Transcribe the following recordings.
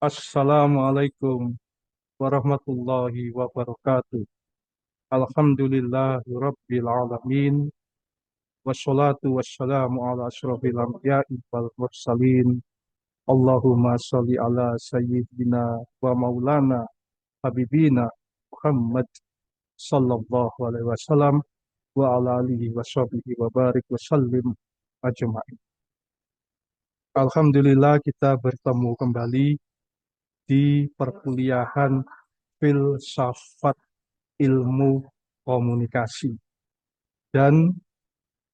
Assalamualaikum warahmatullahi wabarakatuh. Alhamdulillahi rabbil alamin. Wassalatu wassalamu ala asyrafil anbiya'i wal mursalin. Allahumma sholli ala sayyidina wa maulana habibina Muhammad sallallahu alaihi wasallam wa ala alihi wa sahbihi wa barik wa sallim ajma'in. Alhamdulillah kita bertemu kembali di perkuliahan filsafat ilmu komunikasi. Dan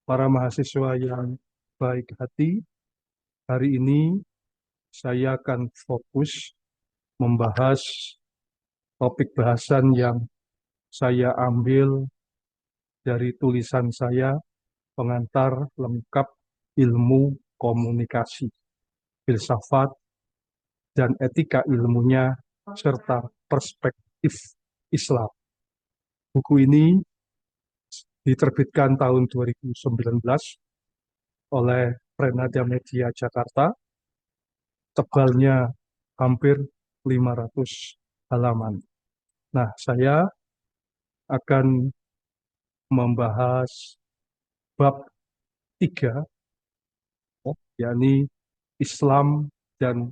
para mahasiswa yang baik hati, hari ini saya akan fokus membahas topik bahasan yang saya ambil dari tulisan saya, Pengantar Lengkap Ilmu Komunikasi, Filsafat dan Etika Ilmunya, serta Perspektif Islam. Buku ini diterbitkan tahun 2019 oleh Renada Media Jakarta, tebalnya hampir 500 halaman. Nah, saya akan membahas bab 3, yakni Islam dan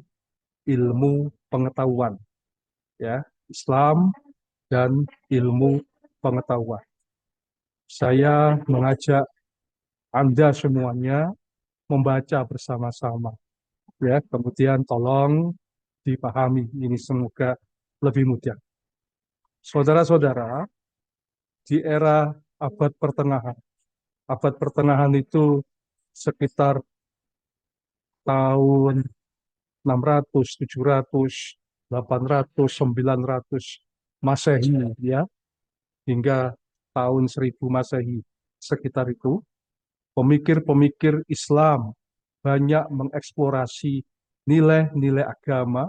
ilmu pengetahuan. Ya, Islam dan ilmu pengetahuan. Saya mengajak Anda semuanya membaca bersama-sama. Ya, kemudian tolong dipahami, ini semoga lebih mudah. Saudara-saudara, di era abad pertengahan itu sekitar tahun 600, 700, 800, 900 Masehi, ya, hingga tahun 1000 Masehi, sekitar itu, pemikir-pemikir Islam banyak mengeksplorasi nilai-nilai agama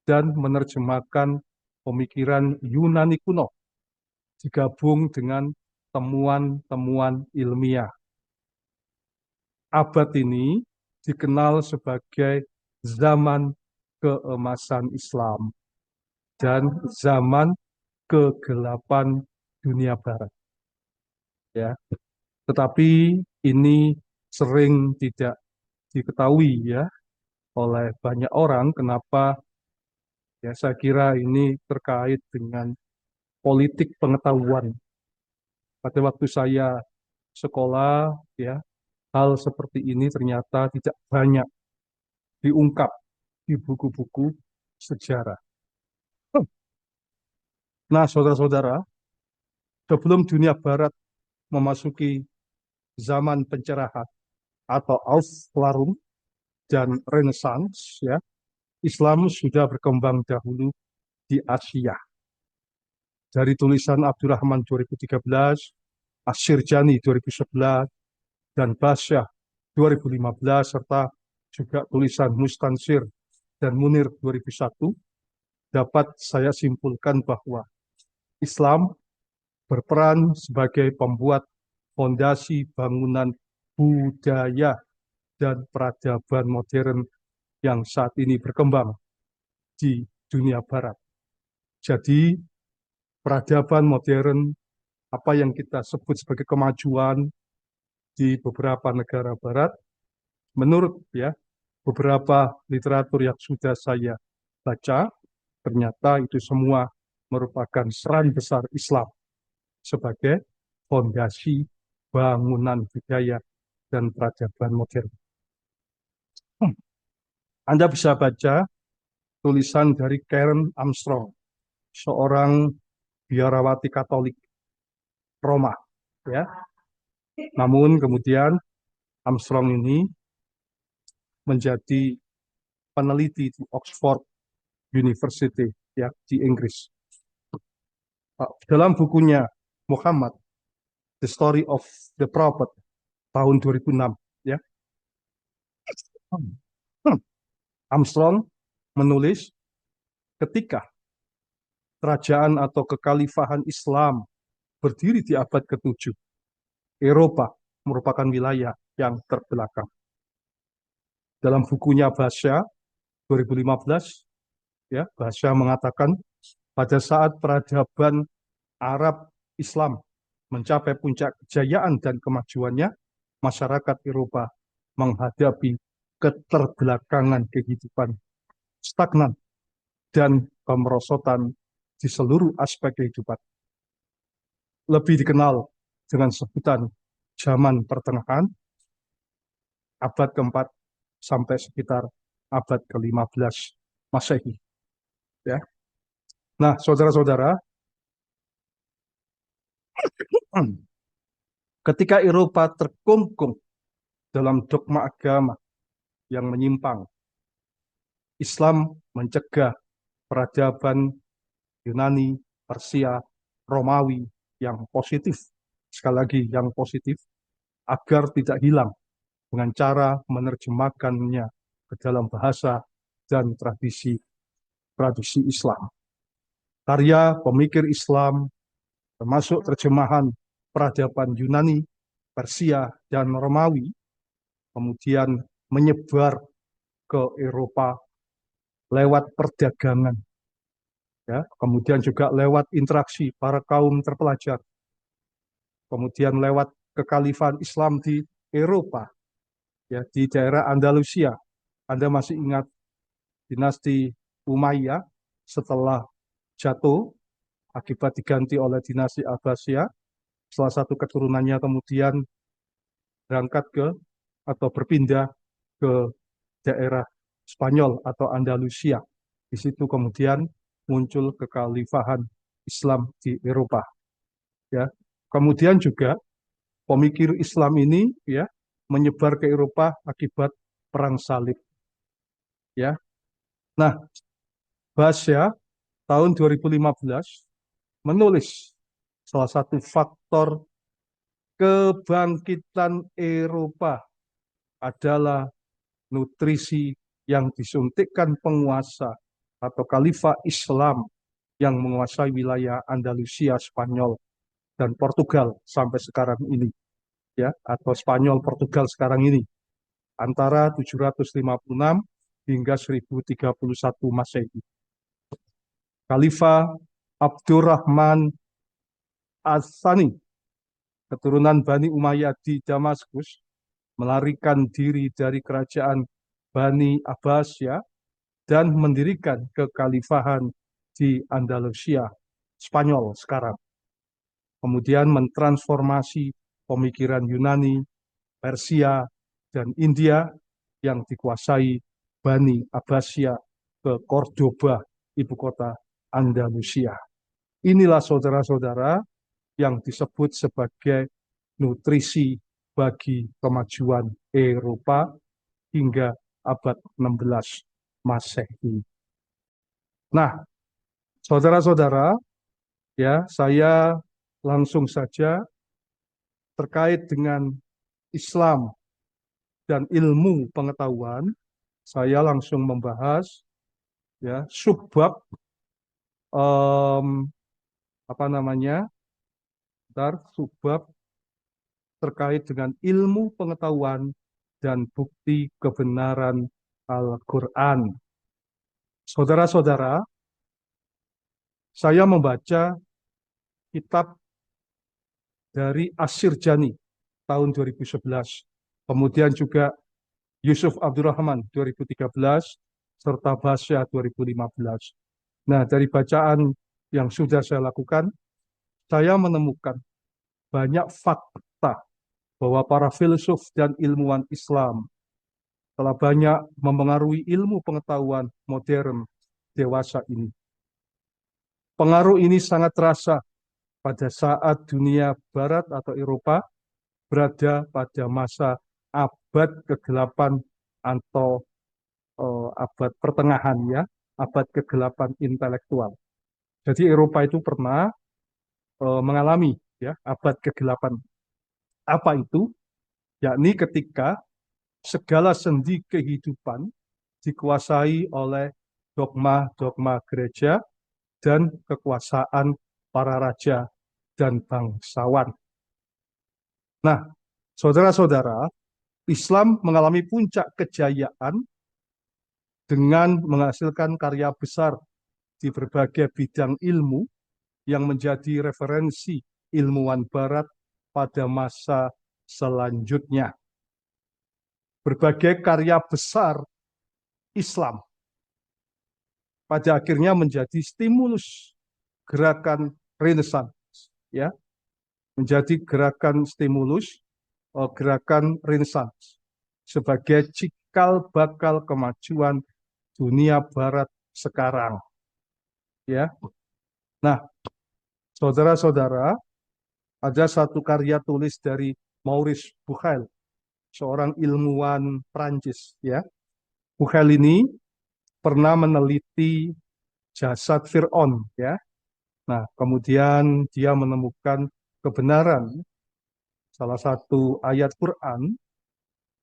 dan menerjemahkan pemikiran Yunani kuno digabung dengan temuan-temuan ilmiah. Abad ini dikenal sebagai zaman keemasan Islam dan zaman kegelapan dunia barat. Ya. Tetapi ini sering tidak diketahui ya oleh banyak orang. Kenapa? Ya, saya kira ini terkait dengan politik pengetahuan. Pada waktu saya sekolah, ya, hal seperti ini ternyata tidak banyak diungkap di buku-buku sejarah. Nah, saudara-saudara, sebelum dunia barat memasuki zaman pencerahan atau Aufklärung dan Renaissance, ya, Islam sudah berkembang dahulu di Asia. Dari tulisan Abdurrahman 2013, Asyirjani 2011, dan Basyah 2015, serta juga tulisan Mustansir dan Munir 2001, dapat saya simpulkan bahwa Islam berperan sebagai pembuat fondasi bangunan budaya dan peradaban modern yang saat ini berkembang di dunia barat. Jadi, peradaban modern, apa yang kita sebut sebagai kemajuan di beberapa negara barat, menurut ya beberapa literatur yang sudah saya baca, ternyata itu semua merupakan peran besar Islam sebagai fondasi bangunan budaya dan peradaban modern. Anda bisa baca tulisan dari Karen Armstrong, seorang biarawati Katolik Roma, ya. Namun kemudian Armstrong ini menjadi peneliti di Oxford University, ya, di Inggris. Dalam bukunya Muhammad, The Story of the Prophet, tahun 2006, ya, Armstrong menulis ketika kerajaan atau kekhalifahan Islam berdiri di abad ke-7, Eropa merupakan wilayah yang terbelakang. Dalam bukunya Basyah 2015, Ya, bahasa mengatakan pada saat peradaban Arab Islam mencapai puncak kejayaan dan kemajuannya, masyarakat Eropa menghadapi keterbelakangan kehidupan stagnan dan kemerosotan di seluruh aspek kehidupan. Lebih dikenal dengan sebutan zaman pertengahan, abad keempat sampai sekitar abad ke-15 Masehi. Ya. Nah, saudara-saudara, ketika Eropa terkungkung dalam dogma agama yang menyimpang, Islam mencegah peradaban Yunani, Persia, Romawi yang positif, sekali lagi yang positif, agar tidak hilang dengan cara menerjemahkannya ke dalam bahasa dan tradisi Islam. Karya pemikir Islam termasuk terjemahan peradaban Yunani, Persia, dan Romawi kemudian menyebar ke Eropa lewat perdagangan, ya, kemudian juga lewat interaksi para kaum terpelajar, kemudian lewat kekhalifahan Islam di Eropa, ya, di daerah Andalusia. Anda masih ingat dinasti Umayyah setelah jatuh akibat diganti oleh dinasti Abbasiyah, salah satu keturunannya kemudian berangkat ke atau berpindah ke daerah Spanyol atau Andalusia. Di situ kemudian muncul kekhalifahan Islam di Eropa. Ya, kemudian juga pemikir Islam ini, ya, menyebar ke Eropa akibat perang salib. Ya, nah, Basya tahun 2015 menulis salah satu faktor kebangkitan Eropa adalah nutrisi yang disuntikkan penguasa atau khalifah Islam yang menguasai wilayah Andalusia, Spanyol, dan Portugal sampai sekarang ini, ya, atau Spanyol Portugal sekarang ini antara 756 hingga 1031 Masehi. Khalifah Abdurrahman As-Sani, keturunan Bani Umayyah di Damaskus, melarikan diri dari kerajaan Bani Abbasiyah dan mendirikan kekhalifahan di Andalusia, Spanyol sekarang. Kemudian mentransformasi pemikiran Yunani, Persia, dan India yang dikuasai Bani Abbasiyah ke Cordoba, ibu kota Andalusia. Inilah saudara-saudara yang disebut sebagai nutrisi bagi kemajuan Eropa hingga abad 16 Masehi. Nah, saudara-saudara, ya, saya langsung saja terkait dengan Islam dan ilmu pengetahuan, saya langsung membahas, ya, subbab apa namanya? Subbab terkait dengan ilmu pengetahuan dan bukti kebenaran Al-Quran. Saudara-saudara, saya membaca kitab dari Asy-Syirjani tahun 2011, kemudian juga Yusuf Abdurrahman 2013, serta Basya 2015. Nah, dari bacaan yang sudah saya lakukan, saya menemukan banyak fakta bahwa para filsuf dan ilmuwan Islam telah banyak mempengaruhi ilmu pengetahuan modern dewasa ini. Pengaruh ini sangat terasa pada saat dunia barat atau Eropa berada pada masa abad ke-8 atau abad pertengahan, ya, abad ke-8 intelektual. Jadi Eropa itu pernah mengalami, ya, abad ke-8. Apa itu? Yakni ketika segala sendi kehidupan dikuasai oleh dogma-dogma gereja dan kekuasaan para raja dan bangsawan. Nah, saudara-saudara, Islam mengalami puncak kejayaan dengan menghasilkan karya besar di berbagai bidang ilmu yang menjadi referensi ilmuwan Barat pada masa selanjutnya. Berbagai karya besar Islam pada akhirnya menjadi stimulus gerakan Renaissance, ya, menjadi gerakan stimulus gerakan Renaissance sebagai cikal bakal kemajuan dunia Barat sekarang, ya. Nah, saudara-saudara, ada satu karya tulis dari Maurice Bucaille, seorang ilmuwan Prancis, ya. Bucaille ini pernah meneliti jasad Fir'aun, ya. Nah, kemudian dia menemukan kebenaran salah satu ayat Quran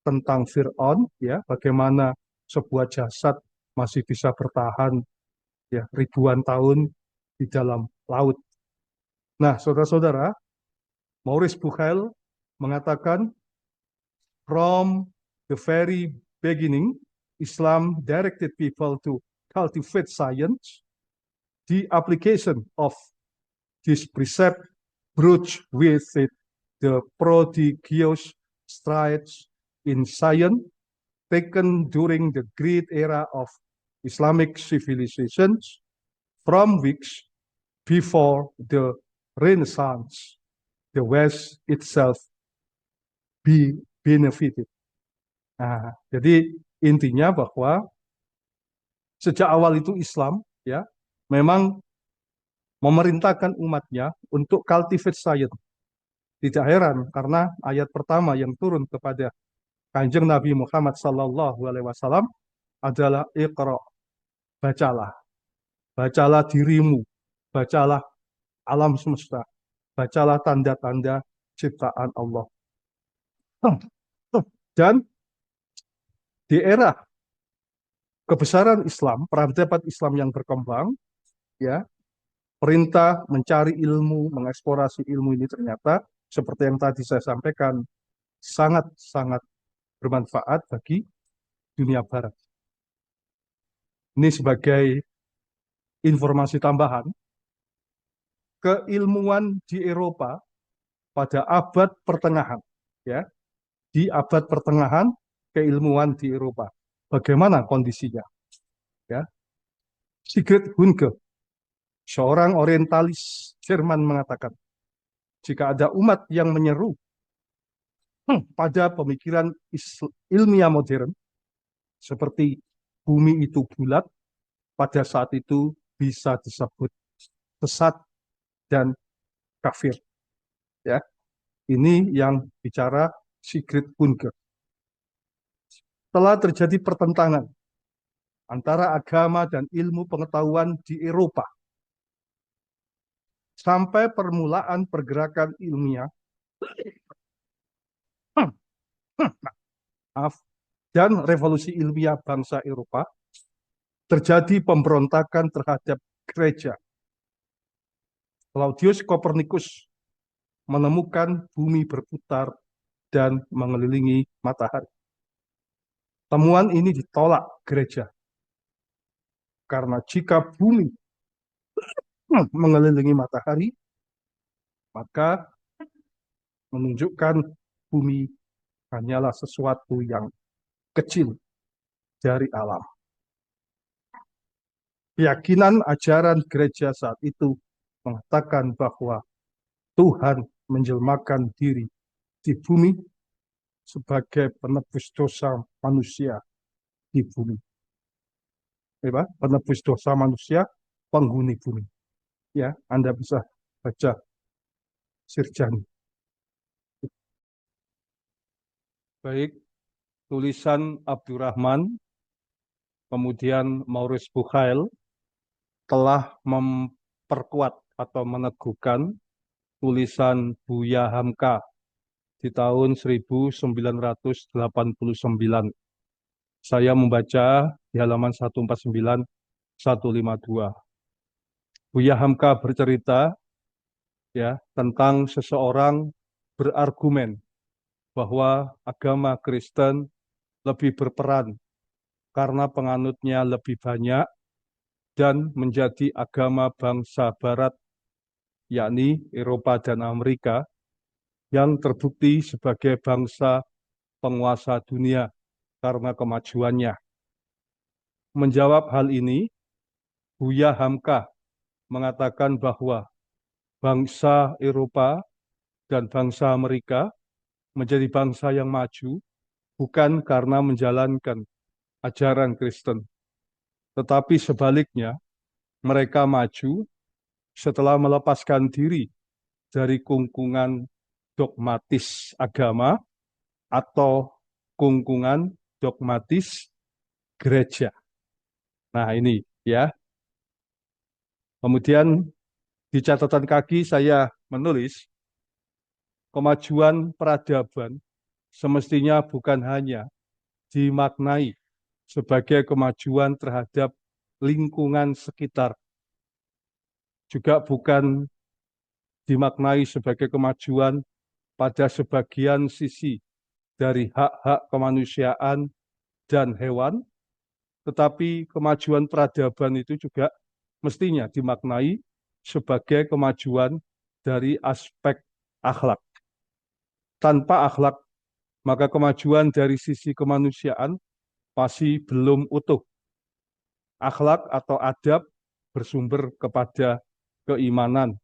tentang Fir'aun, ya, bagaimana sebuah jasad masih bisa bertahan, ya, ribuan tahun di dalam laut. Nah, saudara-saudara, Maurice Bucaille mengatakan, from the very beginning, Islam directed people to cultivate science. The application of this precept brought with it the prodigious strides in science taken during the great era of Islamic civilizations, from which before the Renaissance, the West itself be benefited. Nah, jadi intinya bahwa sejak awal itu Islam, ya, memang memerintahkan umatnya untuk cultivate science. Tidak heran karena ayat pertama yang turun kepada Kanjeng Nabi Muhammad Sallallahu Alaihi Wasallam adalah Iqra, bacalah, bacalah dirimu, bacalah alam semesta, bacalah tanda-tanda ciptaan Allah. Dan di era kebesaran Islam, peradaban Islam yang berkembang, ya, perintah mencari ilmu, mengeksplorasi ilmu ini ternyata seperti yang tadi saya sampaikan sangat-sangat bermanfaat bagi dunia Barat. Ini sebagai informasi tambahan, keilmuan di Eropa pada abad pertengahan, ya, di abad pertengahan keilmuan di Eropa, bagaimana kondisinya, ya. Sigrid Hunke, seorang orientalis Jerman, mengatakan, jika ada umat yang menyeru pada pemikiran ilmiah modern seperti bumi itu bulat, pada saat itu bisa disebut sesat dan kafir, ya. Ini yang bicara Sigrid Hunke. Telah terjadi pertentangan antara agama dan ilmu pengetahuan di Eropa sampai permulaan pergerakan ilmiah dan revolusi ilmiah bangsa Eropa, terjadi pemberontakan terhadap gereja. Claudius Copernicus menemukan bumi berputar dan mengelilingi matahari. Temuan ini ditolak gereja, karena jika bumi mengelilingi matahari, maka menunjukkan bumi hanyalah sesuatu yang kecil dari alam. Keyakinan ajaran gereja saat itu mengatakan bahwa Tuhan menjelmakan diri di bumi sebagai penebus dosa manusia di bumi. Penebus dosa manusia, penghuni bumi. Ya, Anda bisa baca Sirjani. Baik, tulisan Abdurrahman, kemudian Maurice Bucaille telah memperkuat atau meneguhkan tulisan Buya Hamka di tahun 1989. Saya membaca di halaman 149, 152. Buya Hamka bercerita, ya, tentang seseorang berargumen bahwa agama Kristen lebih berperan karena penganutnya lebih banyak dan menjadi agama bangsa Barat, yakni Eropa dan Amerika, yang terbukti sebagai bangsa penguasa dunia karena kemajuannya. Menjawab hal ini, Buya Hamka mengatakan bahwa bangsa Eropa dan bangsa Amerika menjadi bangsa yang maju bukan karena menjalankan ajaran Kristen, tetapi sebaliknya mereka maju setelah melepaskan diri dari kungkungan dogmatis agama atau kungkungan dogmatis gereja. Nah ini ya. Kemudian di catatan kaki saya menulis kemajuan peradaban semestinya bukan hanya dimaknai sebagai kemajuan terhadap lingkungan sekitar, juga bukan dimaknai sebagai kemajuan pada sebagian sisi dari hak-hak kemanusiaan dan hewan, tetapi kemajuan peradaban itu juga mestinya dimaknai sebagai kemajuan dari aspek akhlak. Tanpa akhlak, maka kemajuan dari sisi kemanusiaan masih belum utuh. Akhlak atau adab bersumber kepada keimanan,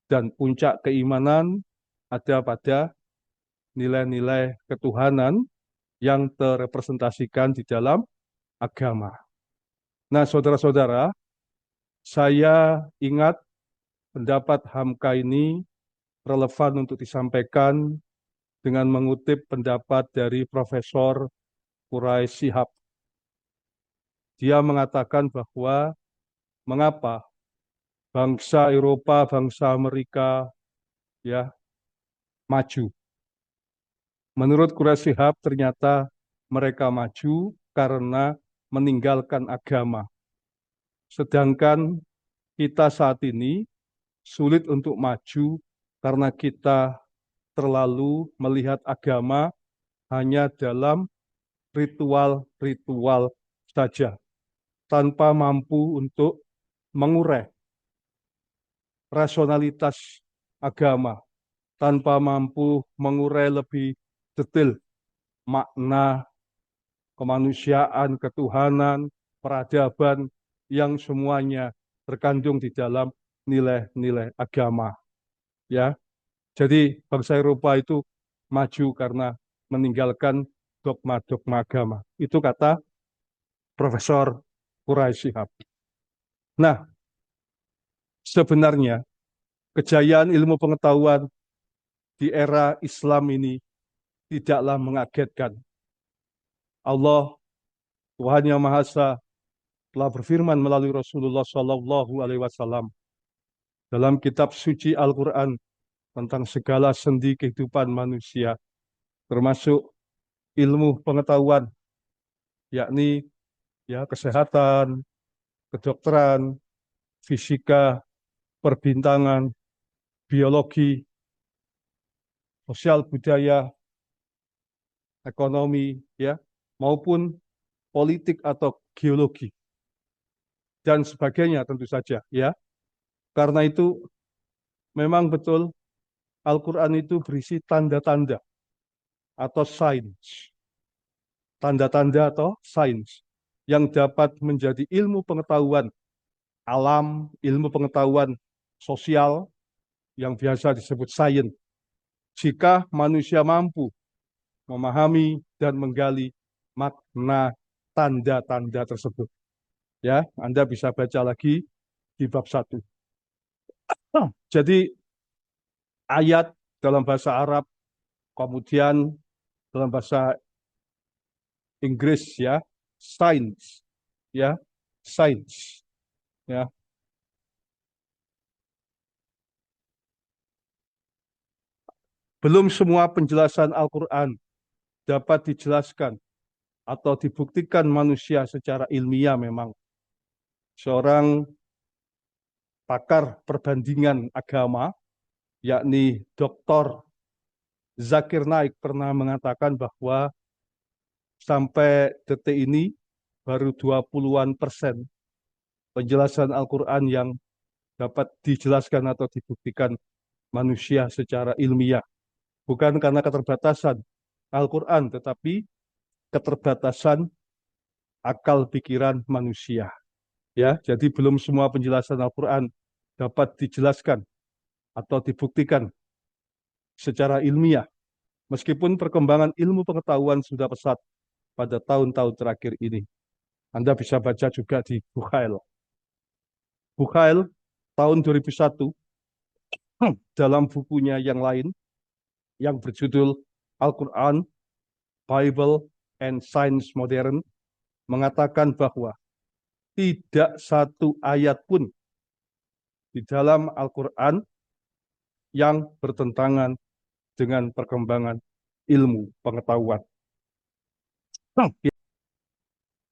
dan puncak keimanan ada pada nilai-nilai ketuhanan yang terrepresentasikan di dalam agama. Nah, saudara-saudara, saya ingat pendapat Hamka ini relevan untuk disampaikan dengan mengutip pendapat dari Profesor Quraish Shihab. Dia mengatakan bahwa mengapa bangsa Eropa, bangsa Amerika ya maju. Menurut Quraish Shihab ternyata mereka maju karena meninggalkan agama. Sedangkan kita saat ini sulit untuk maju karena kita terlalu melihat agama hanya dalam ritual-ritual saja, tanpa mampu untuk mengurai rasionalitas agama, tanpa mampu mengurai lebih detail makna kemanusiaan, ketuhanan, peradaban yang semuanya terkandung di dalam nilai-nilai agama. Ya, jadi bangsa Eropa itu maju karena meninggalkan dogma-dogma agama. Itu kata Profesor Quraish Shihab. Nah, sebenarnya kejayaan ilmu pengetahuan di era Islam ini tidaklah mengagetkan. Allah, Tuhan Yang Maha Esa, telah berfirman melalui Rasulullah Shallallahu Alaihi Wasallam dalam kitab suci Al-Quran tentang segala sendi kehidupan manusia, termasuk ilmu pengetahuan, yakni ya kesehatan, kedokteran, fisika, perbintangan, biologi, sosial budaya, ekonomi, ya, maupun politik atau geologi dan sebagainya tentu saja, ya. Karena itu memang betul Al-Quran itu berisi tanda-tanda atau sains, tanda-tanda atau sains yang dapat menjadi ilmu pengetahuan alam, ilmu pengetahuan sosial yang biasa disebut sains. Jika manusia mampu memahami dan menggali makna tanda-tanda tersebut. Ya, Anda bisa baca lagi di bab 1. Jadi ayat dalam bahasa Arab, kemudian dalam bahasa Inggris ya, science ya, science ya. Belum semua penjelasan Al-Qur'an dapat dijelaskan atau dibuktikan manusia secara ilmiah memang. Seorang pakar perbandingan agama, yakni Dr. Zakir Naik pernah mengatakan bahwa sampai detik ini baru 20-an% penjelasan Al-Quran yang dapat dijelaskan atau dibuktikan manusia secara ilmiah. Bukan karena keterbatasan Al-Quran, tetapi keterbatasan akal pikiran manusia. Ya, jadi belum semua penjelasan Al-Quran dapat dijelaskan atau dibuktikan secara ilmiah. Meskipun perkembangan ilmu pengetahuan sudah pesat pada tahun-tahun terakhir ini. Anda bisa baca juga di Bukhail. Bukhail tahun 2001 dalam bukunya yang lain yang berjudul Al-Quran, Bible, and Science Modern mengatakan bahwa tidak satu ayat pun di dalam Al-Quran yang bertentangan dengan perkembangan ilmu pengetahuan.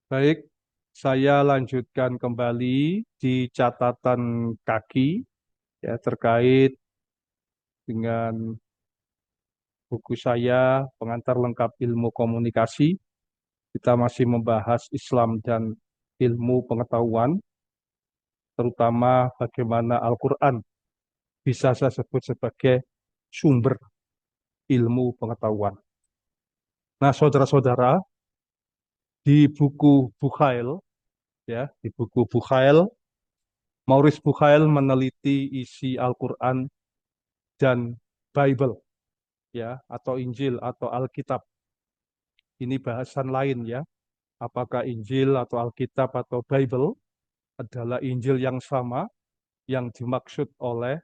Baik, saya lanjutkan kembali di catatan kaki ya terkait dengan buku saya Pengantar Lengkap Ilmu Komunikasi. Kita masih membahas Islam dan ilmu pengetahuan, terutama bagaimana Al-Quran bisa saya sebut sebagai sumber ilmu pengetahuan. Nah, saudara-saudara, di buku Bukhail, ya, di buku Bukhail, Maurice Bukhail meneliti isi Al-Quran dan Bible, ya, atau Injil atau Alkitab. Ini bahasan lain ya. Apakah Injil atau Alkitab atau Bible adalah Injil yang sama yang dimaksud oleh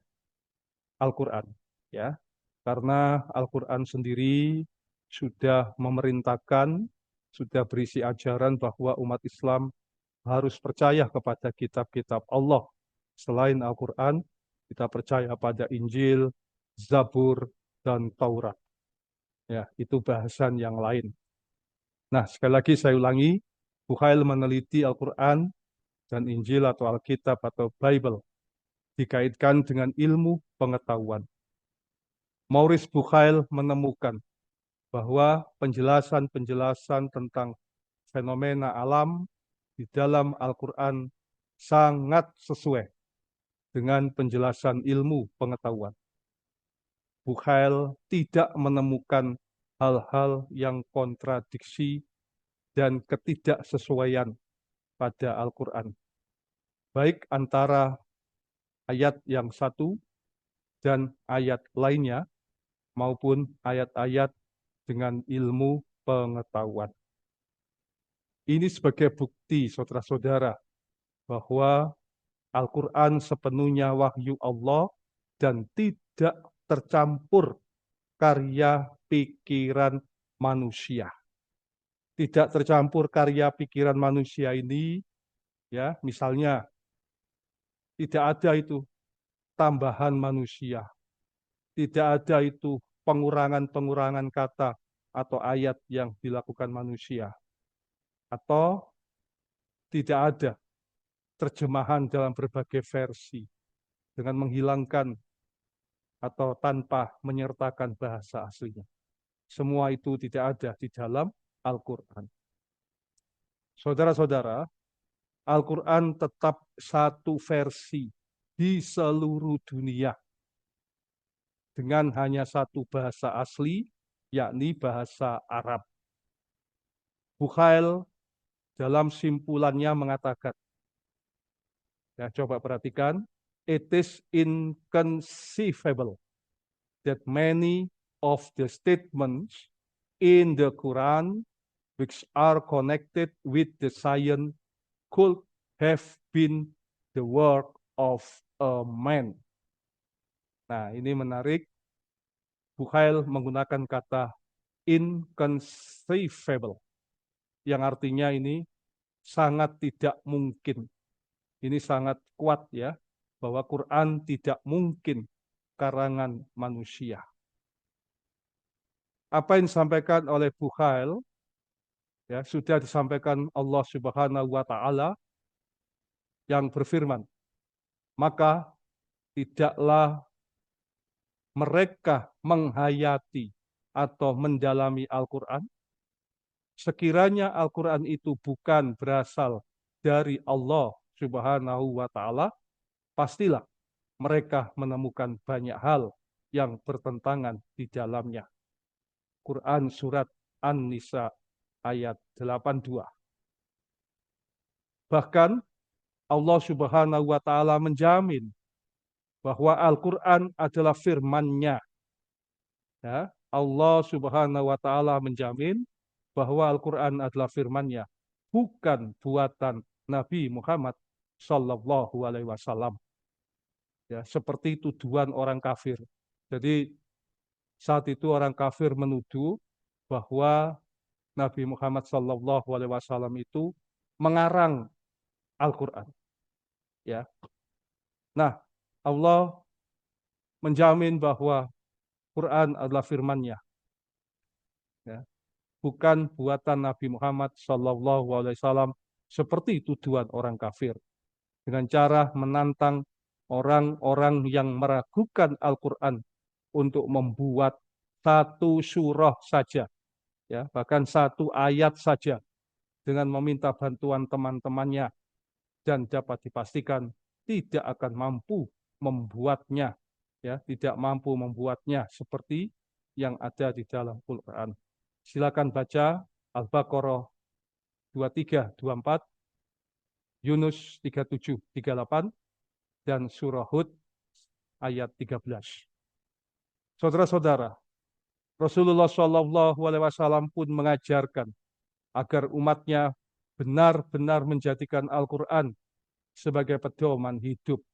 Al-Quran, ya. Karena Al-Quran sendiri sudah memerintahkan, sudah berisi ajaran bahwa umat Islam harus percaya kepada kitab-kitab Allah. Selain Al-Quran, kita percaya pada Injil, Zabur, dan Taurat. Ya, itu bahasan yang lain. Nah, sekali lagi saya ulangi, Bukhail meneliti Al-Quran dan Injil atau Alkitab atau Bible dikaitkan dengan ilmu pengetahuan. Maurice Bukhail menemukan bahwa penjelasan-penjelasan tentang fenomena alam di dalam Al-Quran sangat sesuai dengan penjelasan ilmu pengetahuan. Bukhail tidak menemukan hal-hal yang kontradiksi dan ketidaksesuaian pada Al-Quran, baik antara ayat yang satu dan ayat lainnya, maupun ayat-ayat dengan ilmu pengetahuan. Ini sebagai bukti, saudara-saudara, bahwa Al-Quran sepenuhnya wahyu Allah dan tidak tercampur karya pikiran manusia. Tidak tercampur karya pikiran manusia ini, ya, misalnya tidak ada itu tambahan manusia, tidak ada itu pengurangan-pengurangan kata atau ayat yang dilakukan manusia, atau tidak ada terjemahan dalam berbagai versi dengan menghilangkan atau tanpa menyertakan bahasa aslinya. Semua itu tidak ada di dalam Al-Quran. Saudara-saudara, Al-Quran tetap satu versi di seluruh dunia dengan hanya satu bahasa asli, yakni bahasa Arab. Bukhail dalam simpulannya mengatakan, ya, coba perhatikan, it is inconceivable that many of the statements in the Quran which are connected with the science could have been the work of a man. Nah, ini menarik. Bukhail menggunakan kata inconceivable, yang artinya ini sangat tidak mungkin. Ini sangat kuat ya, bahwa Quran tidak mungkin karangan manusia. Apa yang disampaikan oleh Bukhail ya sudah disampaikan Allah Subhanahu wa taala yang berfirman, maka tidaklah mereka menghayati atau mendalami Al-Quran sekiranya Al-Quran itu bukan berasal dari Allah Subhanahu wa Ta'ala, pastilah mereka menemukan banyak hal yang bertentangan di dalamnya. Quran surat An-Nisa ayat 82. Bahkan Allah Subhanahu wa Ta'ala menjamin bahwa Al-Quran adalah firman-Nya. Ya, Allah Subhanahu wa Ta'ala menjamin bahwa Al-Quran adalah firman-Nya, bukan buatan Nabi Muhammad Sallallahu Alaihi Wasallam. Ya, seperti tuduhan orang kafir. Jadi saat itu orang kafir menuduh bahwa Nabi Muhammad Sallallahu Alaihi Wasallam itu mengarang Al-Quran. Ya, nah Allah menjamin bahwa Quran adalah firman-Nya. Ya, bukan buatan Nabi Muhammad Sallallahu Alaihi Wasallam seperti tuduhan orang kafir dengan cara menantang orang-orang yang meragukan Al-Quran untuk membuat satu surah saja, ya bahkan satu ayat saja dengan meminta bantuan teman-temannya dan dapat dipastikan tidak akan mampu membuatnya, ya tidak mampu membuatnya seperti yang ada di dalam Quran. Silakan baca Al-Baqarah 23, 24, Yunus 37, 38, dan Surah Hud ayat 13. Saudara-saudara, Rasulullah Shallallahu Alaihi Wasallam pun mengajarkan agar umatnya benar-benar menjadikan Al-Quran sebagai pedoman hidup.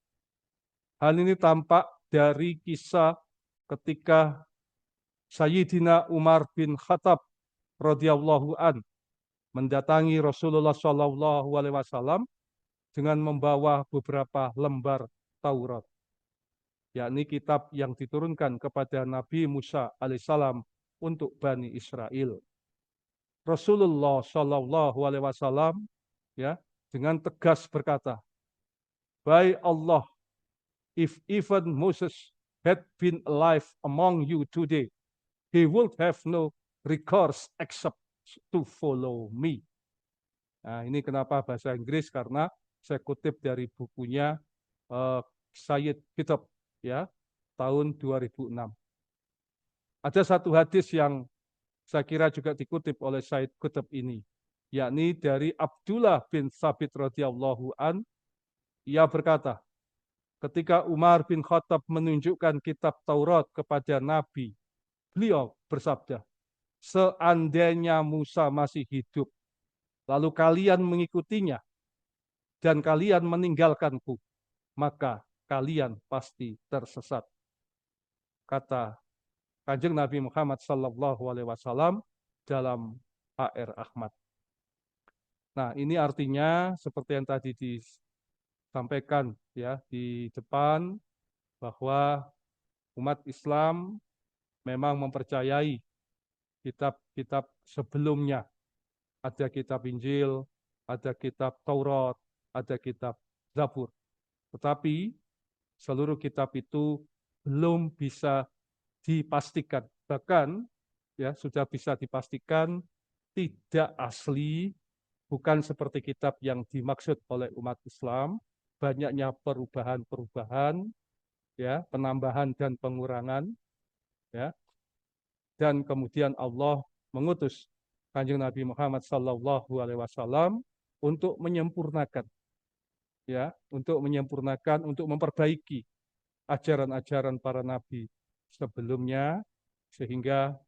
Hal ini tampak dari kisah ketika Sayyidina Umar bin Khattab radhiyallahu an mendatangi Rasulullah Shallallahu Alaihi Wasallam dengan membawa beberapa lembar Taurat, yakni kitab yang diturunkan kepada Nabi Musa alaihissalam untuk Bani Israel. Rasulullah Shallallahu Alaihi Wasallam ya dengan tegas berkata, "By Allah, if even Moses had been alive among you today, he would have no recourse except to follow me." Nah, ini kenapa bahasa Inggris, karena saya kutip dari bukunya Sayyid Kitab ya tahun 2006. Ada satu hadis yang saya kira juga dikutip oleh Sayyid Qutb ini, yakni dari Abdullah bin Sabit radhiyallahu an. Ia berkata, ketika Umar bin Khattab menunjukkan kitab Taurat kepada Nabi, beliau bersabda, seandainya Musa masih hidup, lalu kalian mengikutinya, dan kalian meninggalkanku, maka kalian pasti tersesat. Kata Kanjeng Nabi Muhammad Sallallahu Alaihi Wasallam dalam HR Ahmad. Nah, ini artinya seperti yang tadi disampaikan ya di depan, bahwa umat Islam memang mempercayai kitab-kitab sebelumnya. Ada kitab Injil, ada kitab Taurat, ada kitab Zabur. Tetapi seluruh kitab itu belum bisa dipastikan. Bahkan ya sudah bisa dipastikan tidak asli, bukan seperti kitab yang dimaksud oleh umat Islam. Banyaknya perubahan-perubahan, ya, penambahan dan pengurangan, ya. Dan kemudian Allah mengutus Kanjeng Nabi Muhammad Sallallahu Alaihi Wasallam untuk menyempurnakan, ya, untuk memperbaiki ajaran-ajaran para nabi sebelumnya, sehingga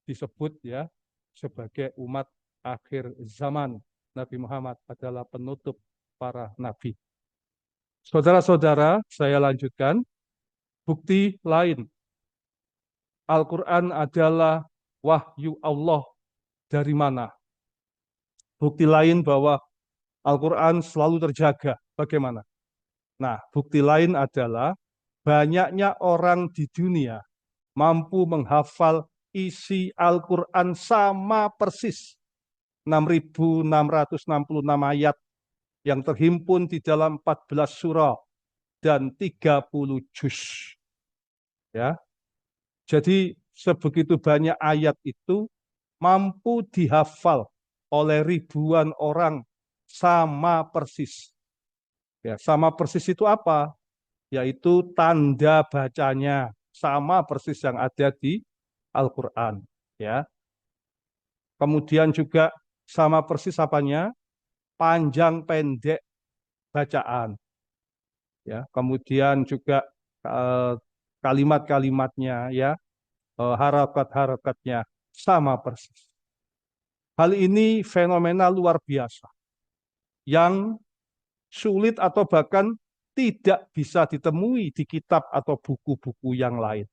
disebut ya sebagai umat akhir zaman. Nabi Muhammad adalah penutup para nabi. Saudara-saudara, saya lanjutkan. Bukti lain, Al-Quran adalah wahyu Allah dari mana? Bukti lain bahwa Al-Quran selalu terjaga. Bagaimana? Nah, bukti lain adalah banyaknya orang di dunia mampu menghafal isi Al-Quran sama persis 6.666 ayat yang terhimpun di dalam 14 surah dan 30 juz. Ya. Jadi sebegitu banyak ayat itu mampu dihafal oleh ribuan orang sama persis. Ya, sama persis itu apa? Yaitu tanda bacanya sama persis yang ada di Al-Quran. Ya. Kemudian juga sama persis apanya? Panjang pendek bacaan. Ya. Kemudian juga kalimat-kalimatnya, ya, harakat-harakatnya sama persis. Hal ini fenomena luar biasa yang sulit atau bahkan tidak bisa ditemui di kitab atau buku-buku yang lain.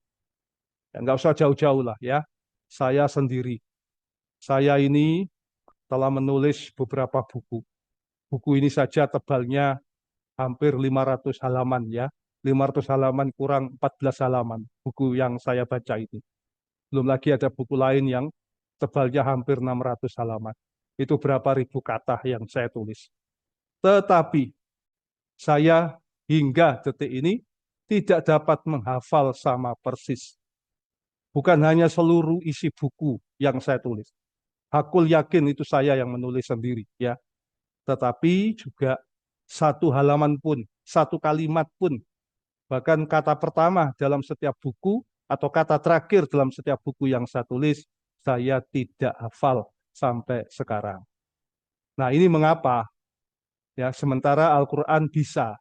Ya, nggak usah jauh-jauh lah ya. Saya sendiri, saya ini telah menulis beberapa buku. Buku ini saja tebalnya hampir 500 halaman ya. 500 halaman kurang 14 halaman buku yang saya baca ini. Belum lagi ada buku lain yang tebalnya hampir 600 halaman. Itu berapa ribu kata yang saya tulis. Tetapi saya hingga detik ini tidak dapat menghafal sama persis. Bukan hanya seluruh isi buku yang saya tulis. Hakul yakin itu saya yang menulis sendiri, ya. Tetapi juga satu halaman pun, satu kalimat pun, bahkan kata pertama dalam setiap buku atau kata terakhir dalam setiap buku yang saya tulis, saya tidak hafal sampai sekarang. Nah, ini mengapa? Ya, sementara Al-Quran bisa.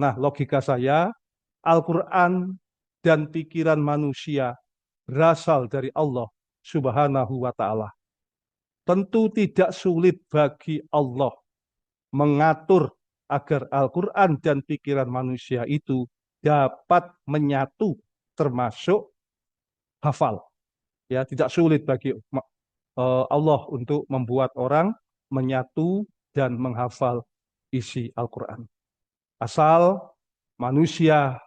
Nah, logika saya, Al-Quran dan pikiran manusia berasal dari Allah Subhanahu wa Ta'ala. Tentu tidak sulit bagi Allah mengatur agar Al-Quran dan pikiran manusia itu dapat menyatu, termasuk hafal. Ya, tidak sulit bagi Allah untuk membuat orang menyatu dan menghafal isi Al-Quran. Asal manusia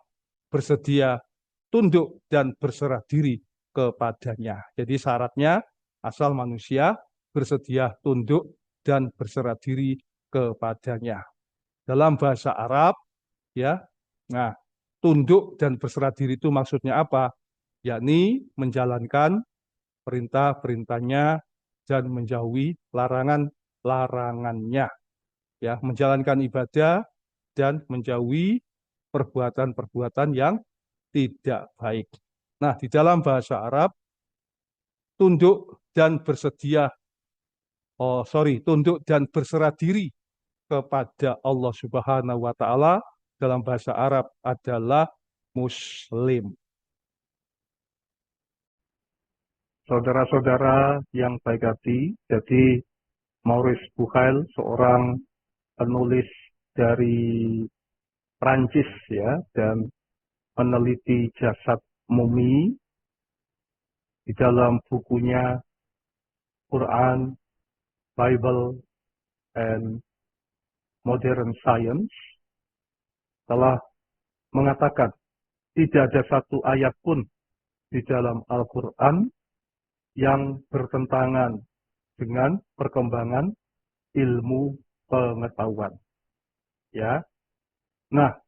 bersedia tunduk dan berserah diri kepadanya. Jadi syaratnya asal manusia bersedia tunduk dan berserah diri kepadanya. Dalam bahasa Arab, ya, nah, tunduk dan berserah diri itu maksudnya apa? Yakni menjalankan perintah-perintahnya dan menjauhi larangan-larangannya. Ya, menjalankan ibadah dan menjauhi perbuatan-perbuatan yang tidak baik. Nah, di dalam bahasa Arab, tunduk dan tunduk dan berserah diri kepada Allah Subhanahu wa Ta'ala dalam bahasa Arab adalah Muslim. Saudara-saudara yang baik hati, jadi Maurice Bucaille, seorang penulis dari Prancis ya, dan meneliti jasad mumi di dalam bukunya Quran, Bible, and Modern Science telah mengatakan tidak ada satu ayat pun di dalam Al-Quran yang bertentangan dengan perkembangan ilmu pengetahuan. Ya, nah,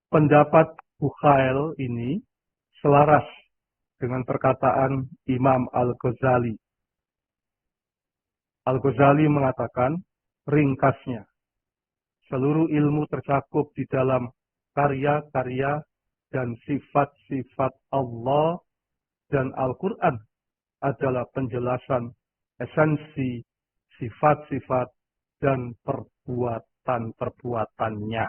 pendapat Bucaille ini selaras dengan perkataan Imam Al-Ghazali. Al-Ghazali mengatakan, ringkasnya, seluruh ilmu tercakup di dalam karya-karya dan sifat-sifat Allah, dan Al-Quran adalah penjelasan esensi sifat-sifat dan perbuatan-perbuatannya.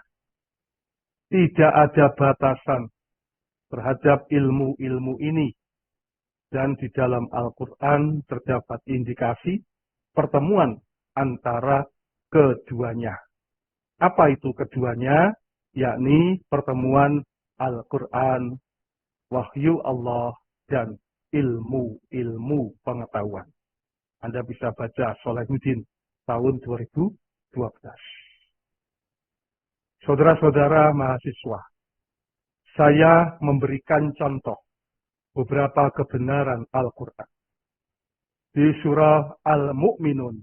Tidak ada batasan terhadap ilmu-ilmu ini, dan di dalam Al-Quran terdapat indikasi pertemuan antara keduanya. Apa itu keduanya? Yakni pertemuan Al-Quran, wahyu Allah, dan ilmu-ilmu pengetahuan. Anda bisa baca Sholahuddin tahun 2012. Saudara-saudara mahasiswa, saya memberikan contoh beberapa kebenaran Al-Quran. Di surah Al-Mu'minun,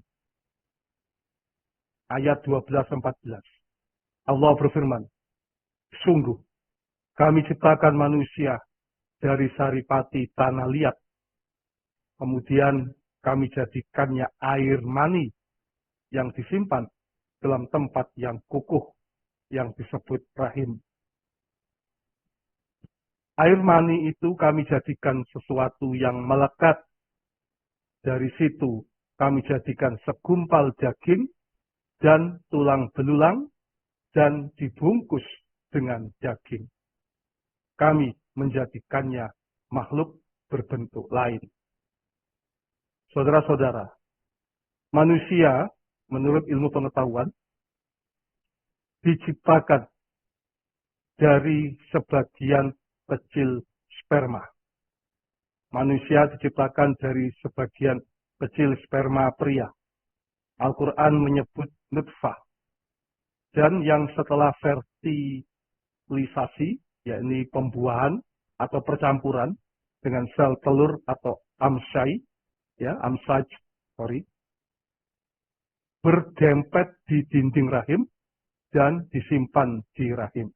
ayat 12-14, Allah berfirman, sungguh, kami ciptakan manusia dari saripati tanah liat. Kemudian kami jadikannya air mani yang disimpan dalam tempat yang kukuh yang disebut rahim. Air mani itu kami jadikan sesuatu yang melekat. Dari situ kami jadikan segumpal daging dan tulang belulang dan dibungkus dengan daging. Kami menjadikannya makhluk berbentuk lain. Saudara-saudara, manusia menurut ilmu pengetahuan diciptakan dari sebagian kecil sperma. Manusia diciptakan dari sebagian kecil sperma pria. Al-Quran menyebut nutfah. Dan yang setelah fertilisasi, yakni pembuahan atau percampuran dengan sel telur atau amsyaj, berdempet di dinding rahim dan disimpan di rahim.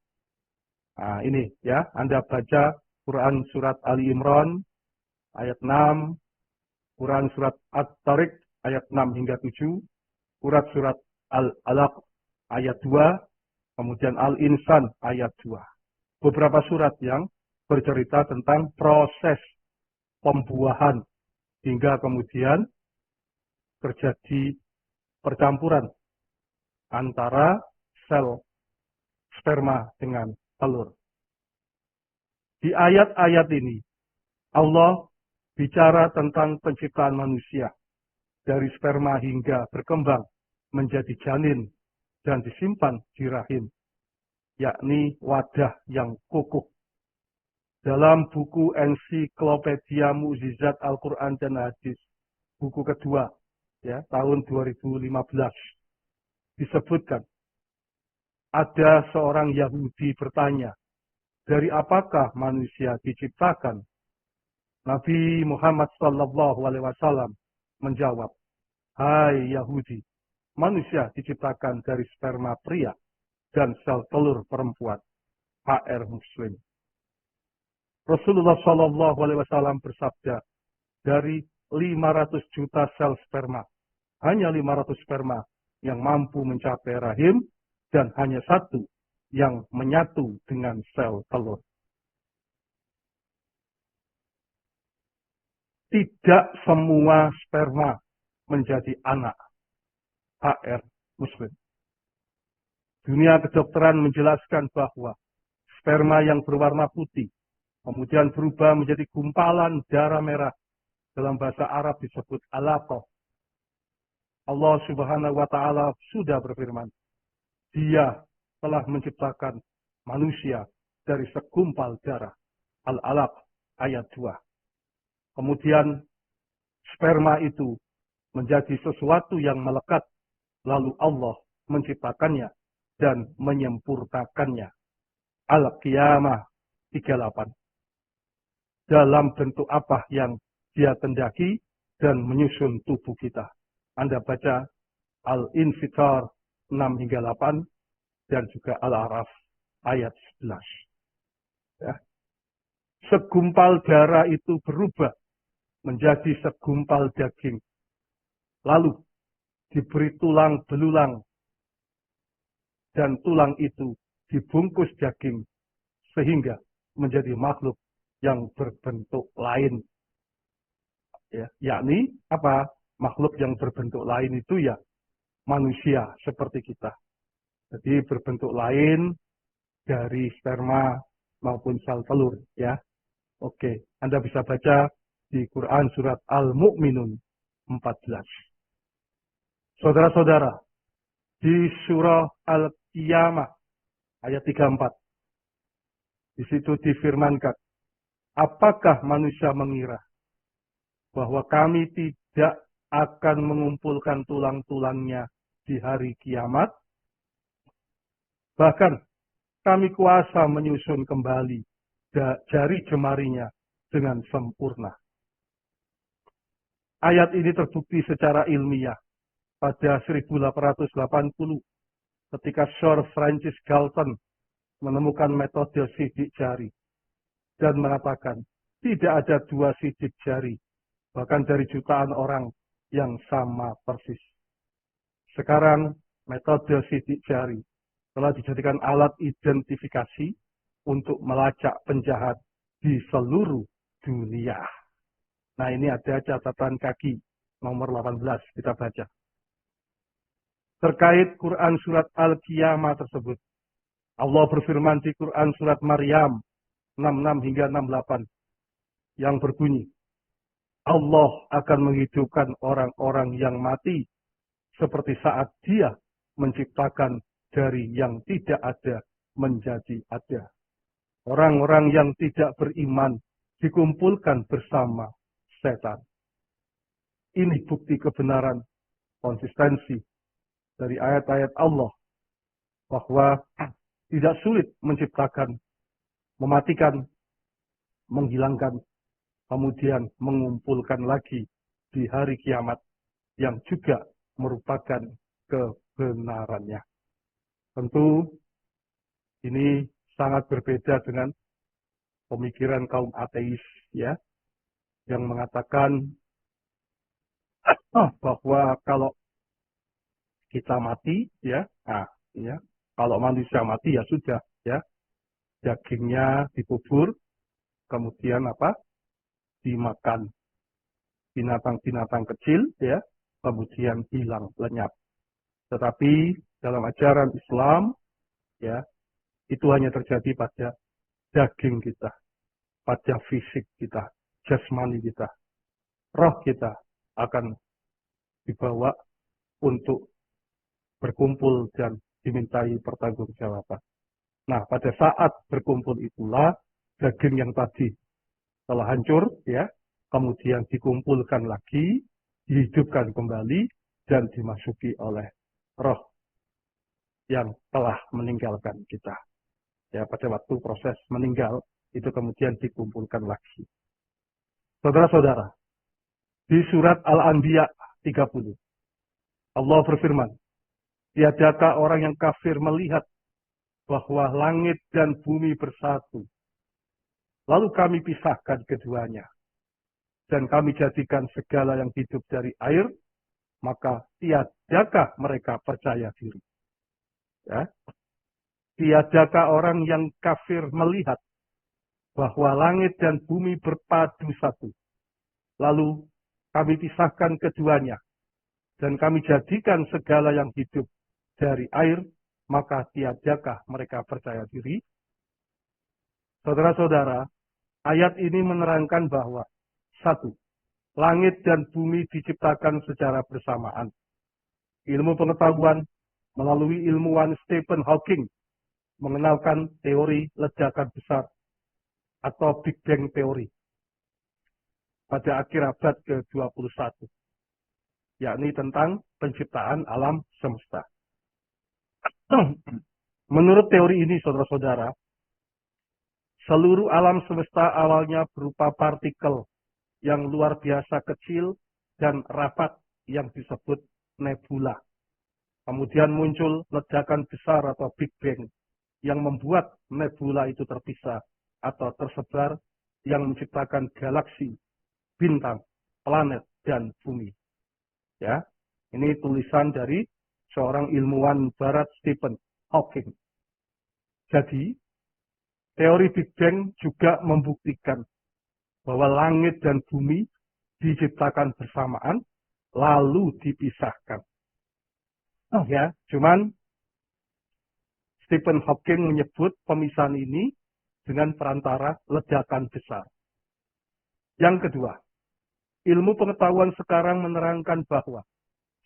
Nah, ini ya, Anda baca Quran surat Ali Imran ayat 6, Quran surat At-Tariq ayat 6 hingga 7, Quran surat Al-Alaq ayat 2, kemudian Al-Insan ayat 2. Beberapa surat yang bercerita tentang proses pembuahan hingga kemudian terjadi percampuran antara sel sperma dengan telur. Di ayat-ayat ini, Allah bicara tentang penciptaan manusia dari sperma hingga berkembang menjadi janin dan disimpan di rahim, yakni wadah yang kukuh. Dalam buku Ensiklopedia Mukjizat Al-Quran dan Hadis, buku kedua, ya, tahun 2015, disebutkan, ada seorang Yahudi bertanya, dari apakah manusia diciptakan? Nabi Muhammad SAW menjawab, hai Yahudi, manusia diciptakan dari sperma pria dan sel telur perempuan. HR Muslim. Rasulullah SAW bersabda, dari 500 juta sel sperma, hanya 500 sperma yang mampu mencapai rahim dan hanya satu yang menyatu dengan sel telur. Tidak semua sperma menjadi anak. HR Muslim. Dunia kedokteran menjelaskan bahwa sperma yang berwarna putih kemudian berubah menjadi gumpalan darah merah. Dalam bahasa Arab disebut alaqah. Allah Subhanahu wa Ta'ala sudah berfirman, Dia telah menciptakan manusia dari segumpal darah. Al-Alaq ayat 2. Kemudian sperma itu menjadi sesuatu yang melekat. Lalu Allah menciptakannya dan menyempurnakannya. Al-Qiyamah 38. Dalam bentuk apa yang Dia kendaki dan menyusun tubuh kita. Anda baca Al-Infitar 6 hingga 8 dan juga Al-A'raf ayat 11. Ya. Segumpal darah itu berubah menjadi segumpal daging. Lalu diberi tulang belulang dan tulang itu dibungkus daging sehingga menjadi makhluk yang berbentuk lain. Ya, yakni apa? Makhluk yang berbentuk lain itu ya manusia seperti kita. Jadi berbentuk lain dari sperma maupun sel telur, ya. Oke, Anda bisa baca di Quran surat Al-Mu'minun 14. Saudara-saudara, di surah Al-Qiyamah ayat 34. Di situ difirmankan, apakah manusia mengira bahwa kami tidak akan mengumpulkan tulang-tulangnya di hari kiamat? Bahkan kami kuasa menyusun kembali jari jemarinya dengan sempurna. Ayat ini terbukti secara ilmiah pada 1880 ketika Sir Francis Galton menemukan metode sidik jari dan mengatakan tidak ada dua sidik jari. Bahkan dari jutaan orang yang sama persis. Sekarang metode sidik jari telah dijadikan alat identifikasi untuk melacak penjahat di seluruh dunia. Nah, ini ada catatan kaki nomor 18, kita baca. Terkait Quran surat Al-Qiyamah tersebut, Allah berfirman di Quran surat Maryam 66 hingga 68 yang berbunyi, Allah akan menghidupkan orang-orang yang mati seperti saat Dia menciptakan dari yang tidak ada menjadi ada. Orang-orang yang tidak beriman dikumpulkan bersama setan. Ini bukti kebenaran konsistensi dari ayat-ayat Allah bahwa tidak sulit menciptakan, mematikan, menghilangkan, kemudian mengumpulkan lagi di hari kiamat yang juga merupakan kebenarannya. Tentu ini sangat berbeda dengan pemikiran kaum ateis, ya, yang mengatakan bahwa kalau kita mati, ya, kalau manusia mati ya sudah, ya, dagingnya dikubur, kemudian dimakan binatang-binatang kecil, ya, kemudian hilang lenyap. Tetapi dalam ajaran Islam, ya, itu hanya terjadi pada daging kita, pada fisik kita, jasmani kita. Roh kita akan dibawa untuk berkumpul dan dimintai pertanggungjawaban. Nah, pada saat berkumpul itulah daging yang tadi telah hancur, ya, kemudian dikumpulkan lagi, dihidupkan kembali, dan dimasuki oleh roh yang telah meninggalkan kita. Ya, pada waktu proses meninggal, itu kemudian dikumpulkan lagi. Saudara-saudara, di surat Al-Anbiya 30, Allah berfirman, tiadakah orang yang kafir melihat bahwa langit dan bumi bersatu, lalu kami pisahkan keduanya, dan kami jadikan segala yang hidup dari air, maka tiadakah mereka percaya diri? Ya. Tiadakah orang yang kafir melihat bahwa langit dan bumi berpadu satu, lalu kami pisahkan keduanya, dan kami jadikan segala yang hidup dari air, maka tiadakah mereka percaya diri? Saudara-saudara, ayat ini menerangkan bahwa satu, langit dan bumi diciptakan secara bersamaan. Ilmu pengetahuan melalui ilmuwan Stephen Hawking mengenalkan teori ledakan besar atau Big Bang Theory pada akhir abad ke-21, yakni tentang penciptaan alam semesta. Menurut teori ini, saudara-saudara, seluruh alam semesta awalnya berupa partikel yang luar biasa kecil dan rapat yang disebut nebula. Kemudian muncul ledakan besar atau Big Bang yang membuat nebula itu terpisah atau tersebar yang menciptakan galaksi, bintang, planet, dan bumi. Ya, ini tulisan dari seorang ilmuwan barat Stephen Hawking. Jadi, teori Big Bang juga membuktikan bahwa langit dan bumi diciptakan bersamaan, lalu dipisahkan. Ya, cuman Stephen Hawking menyebut pemisahan ini dengan perantara ledakan besar. Yang kedua, ilmu pengetahuan sekarang menerangkan bahwa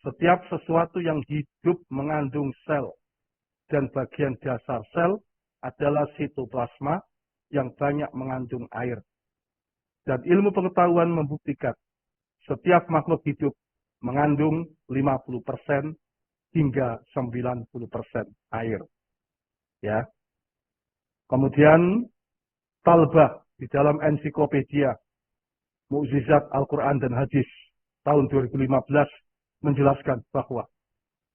setiap sesuatu yang hidup mengandung sel, dan bagian dasar sel adalah sitoplasma yang banyak mengandung air. Dan ilmu pengetahuan membuktikan setiap makhluk hidup mengandung 50% hingga 90% air. Ya. Kemudian Talbah di dalam ensiklopedia Mukjizat Al-Quran dan Hadis tahun 2015 menjelaskan bahwa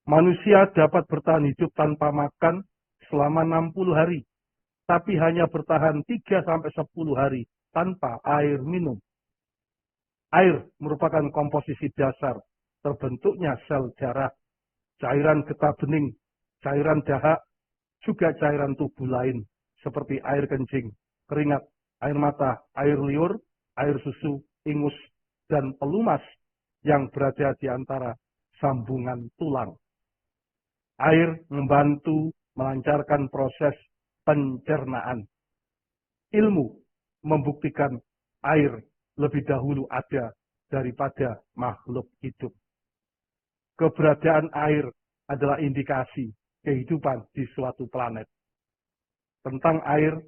manusia dapat bertahan hidup tanpa makan selama 60 hari, tapi hanya bertahan 3-10 hari tanpa air minum. Air merupakan komposisi dasar terbentuknya sel darah, cairan getah bening, cairan dahak, juga cairan tubuh lain seperti air kencing, keringat, air mata, air liur, air susu, ingus, dan pelumas yang berada di antara sambungan tulang. Air membantu melancarkan proses pencernaan. Ilmu membuktikan air lebih dahulu ada daripada makhluk hidup. Keberadaan air adalah indikasi kehidupan di suatu planet. Tentang air,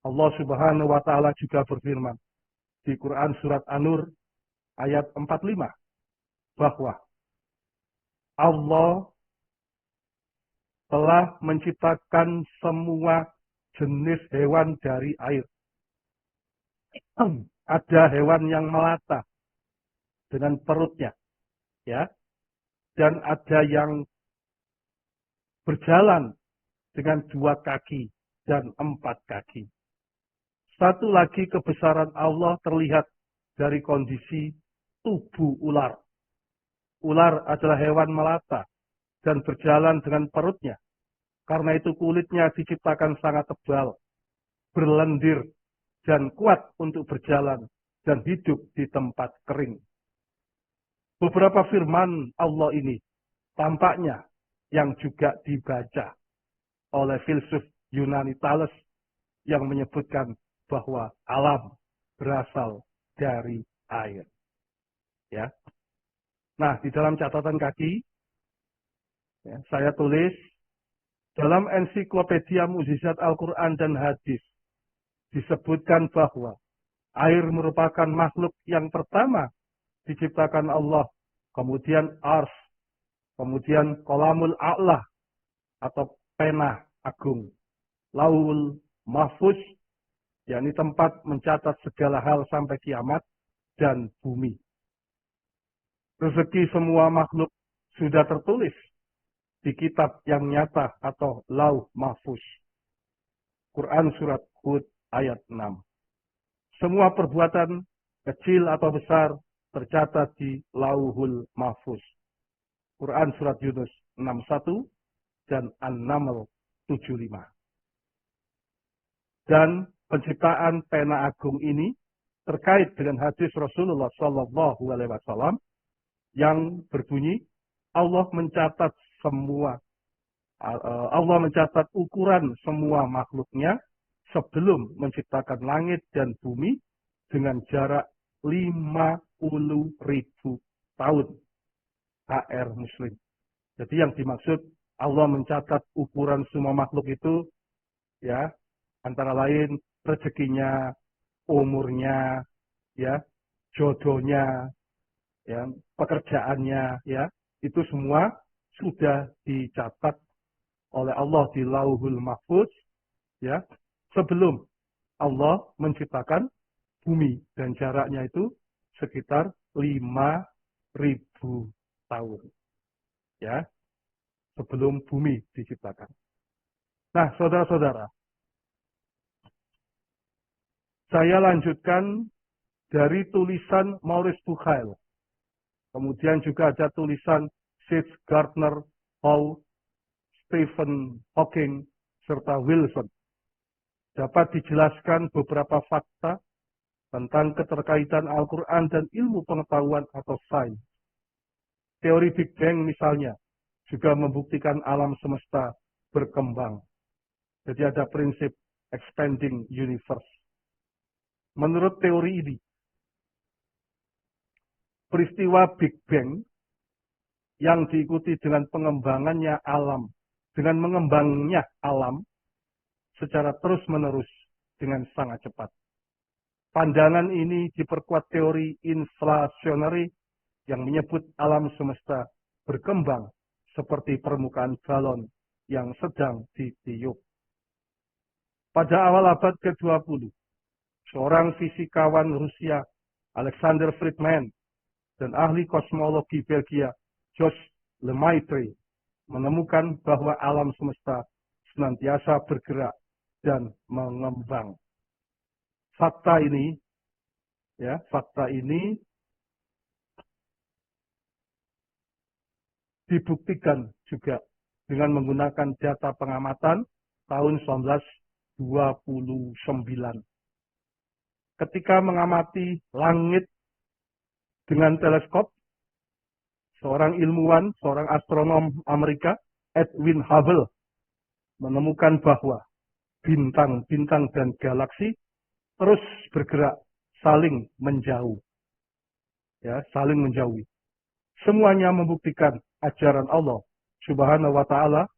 Allah Subhanahu wa Ta'ala juga berfirman di Quran Surat An-Nur ayat 45 bahwa Allah telah menciptakan semua jenis hewan dari air. Ada hewan yang melata dengan perutnya, ya, dan ada yang berjalan dengan 2 kaki dan 4 kaki. Satu lagi kebesaran Allah terlihat dari kondisi tubuh ular. Ular adalah hewan melata dan berjalan dengan perutnya. Karena itu kulitnya diciptakan sangat tebal, berlendir, dan kuat untuk berjalan dan hidup di tempat kering. Beberapa firman Allah ini tampaknya yang juga dibaca oleh filsuf Yunani Thales yang menyebutkan bahwa alam berasal dari air. Ya. Nah, di dalam catatan kaki, ya, saya tulis, dalam ensiklopedia Mukjizat Al-Quran dan Hadis, disebutkan bahwa air merupakan makhluk yang pertama diciptakan Allah, kemudian ars, kemudian kolamul a'lah atau pena agung, lauhul mahfuz, yakni tempat mencatat segala hal sampai kiamat, dan bumi. Rezeki semua makhluk sudah tertulis di kitab yang nyata atau lauh mahfuz. Quran Surat Hud ayat 6. Semua perbuatan kecil atau besar tercatat di lauhul mahfuz. Quran Surat Yunus 61 dan An-Naml 75. Dan penciptaan pena agung ini terkait dengan hadis Rasulullah SAW yang berbunyi, Allah mencatat ukuran semua makhluknya sebelum menciptakan langit dan bumi dengan jarak 50.000 tahun. HR Muslim. Jadi yang dimaksud Allah mencatat ukuran semua makhluk itu, ya, antara lain rezekinya, umurnya, ya, jodohnya, ya, pekerjaannya, ya, itu semua sudah dicatat oleh Allah di Lauhul Mahfuz, ya, sebelum Allah menciptakan bumi, dan jaraknya itu sekitar 5.000 tahun, ya, sebelum bumi diciptakan. Nah, saudara-saudara, saya lanjutkan dari tulisan Maurice Bucaille. Kemudian juga ada tulisan Seth Gardner Howe, Stephen Hawking, serta Wilson. Dapat dijelaskan beberapa fakta tentang keterkaitan Al-Quran dan ilmu pengetahuan atau sains. Teori Big Bang misalnya juga membuktikan alam semesta berkembang. Jadi ada prinsip expanding universe. Menurut teori ini, peristiwa Big Bang yang diikuti dengan pengembangannya alam, dengan mengembangnya alam secara terus-menerus dengan sangat cepat. Pandangan ini diperkuat teori inflationary yang menyebut alam semesta berkembang seperti permukaan galon yang sedang ditiup. Pada awal abad ke-20, seorang fisikawan Rusia, Alexander Friedman, dan ahli kosmologi Belgia, Georges Lemaitre, menemukan bahwa alam semesta senantiasa bergerak dan mengembang. Fakta ini dibuktikan juga dengan menggunakan data pengamatan tahun 1929. Ketika mengamati langit dengan teleskop, seorang ilmuwan, seorang astronom Amerika, Edwin Hubble, menemukan bahwa bintang-bintang dan galaksi terus bergerak, saling menjauh. Ya, saling menjauhi. Semuanya membuktikan ajaran Allah Subhanahu wa taala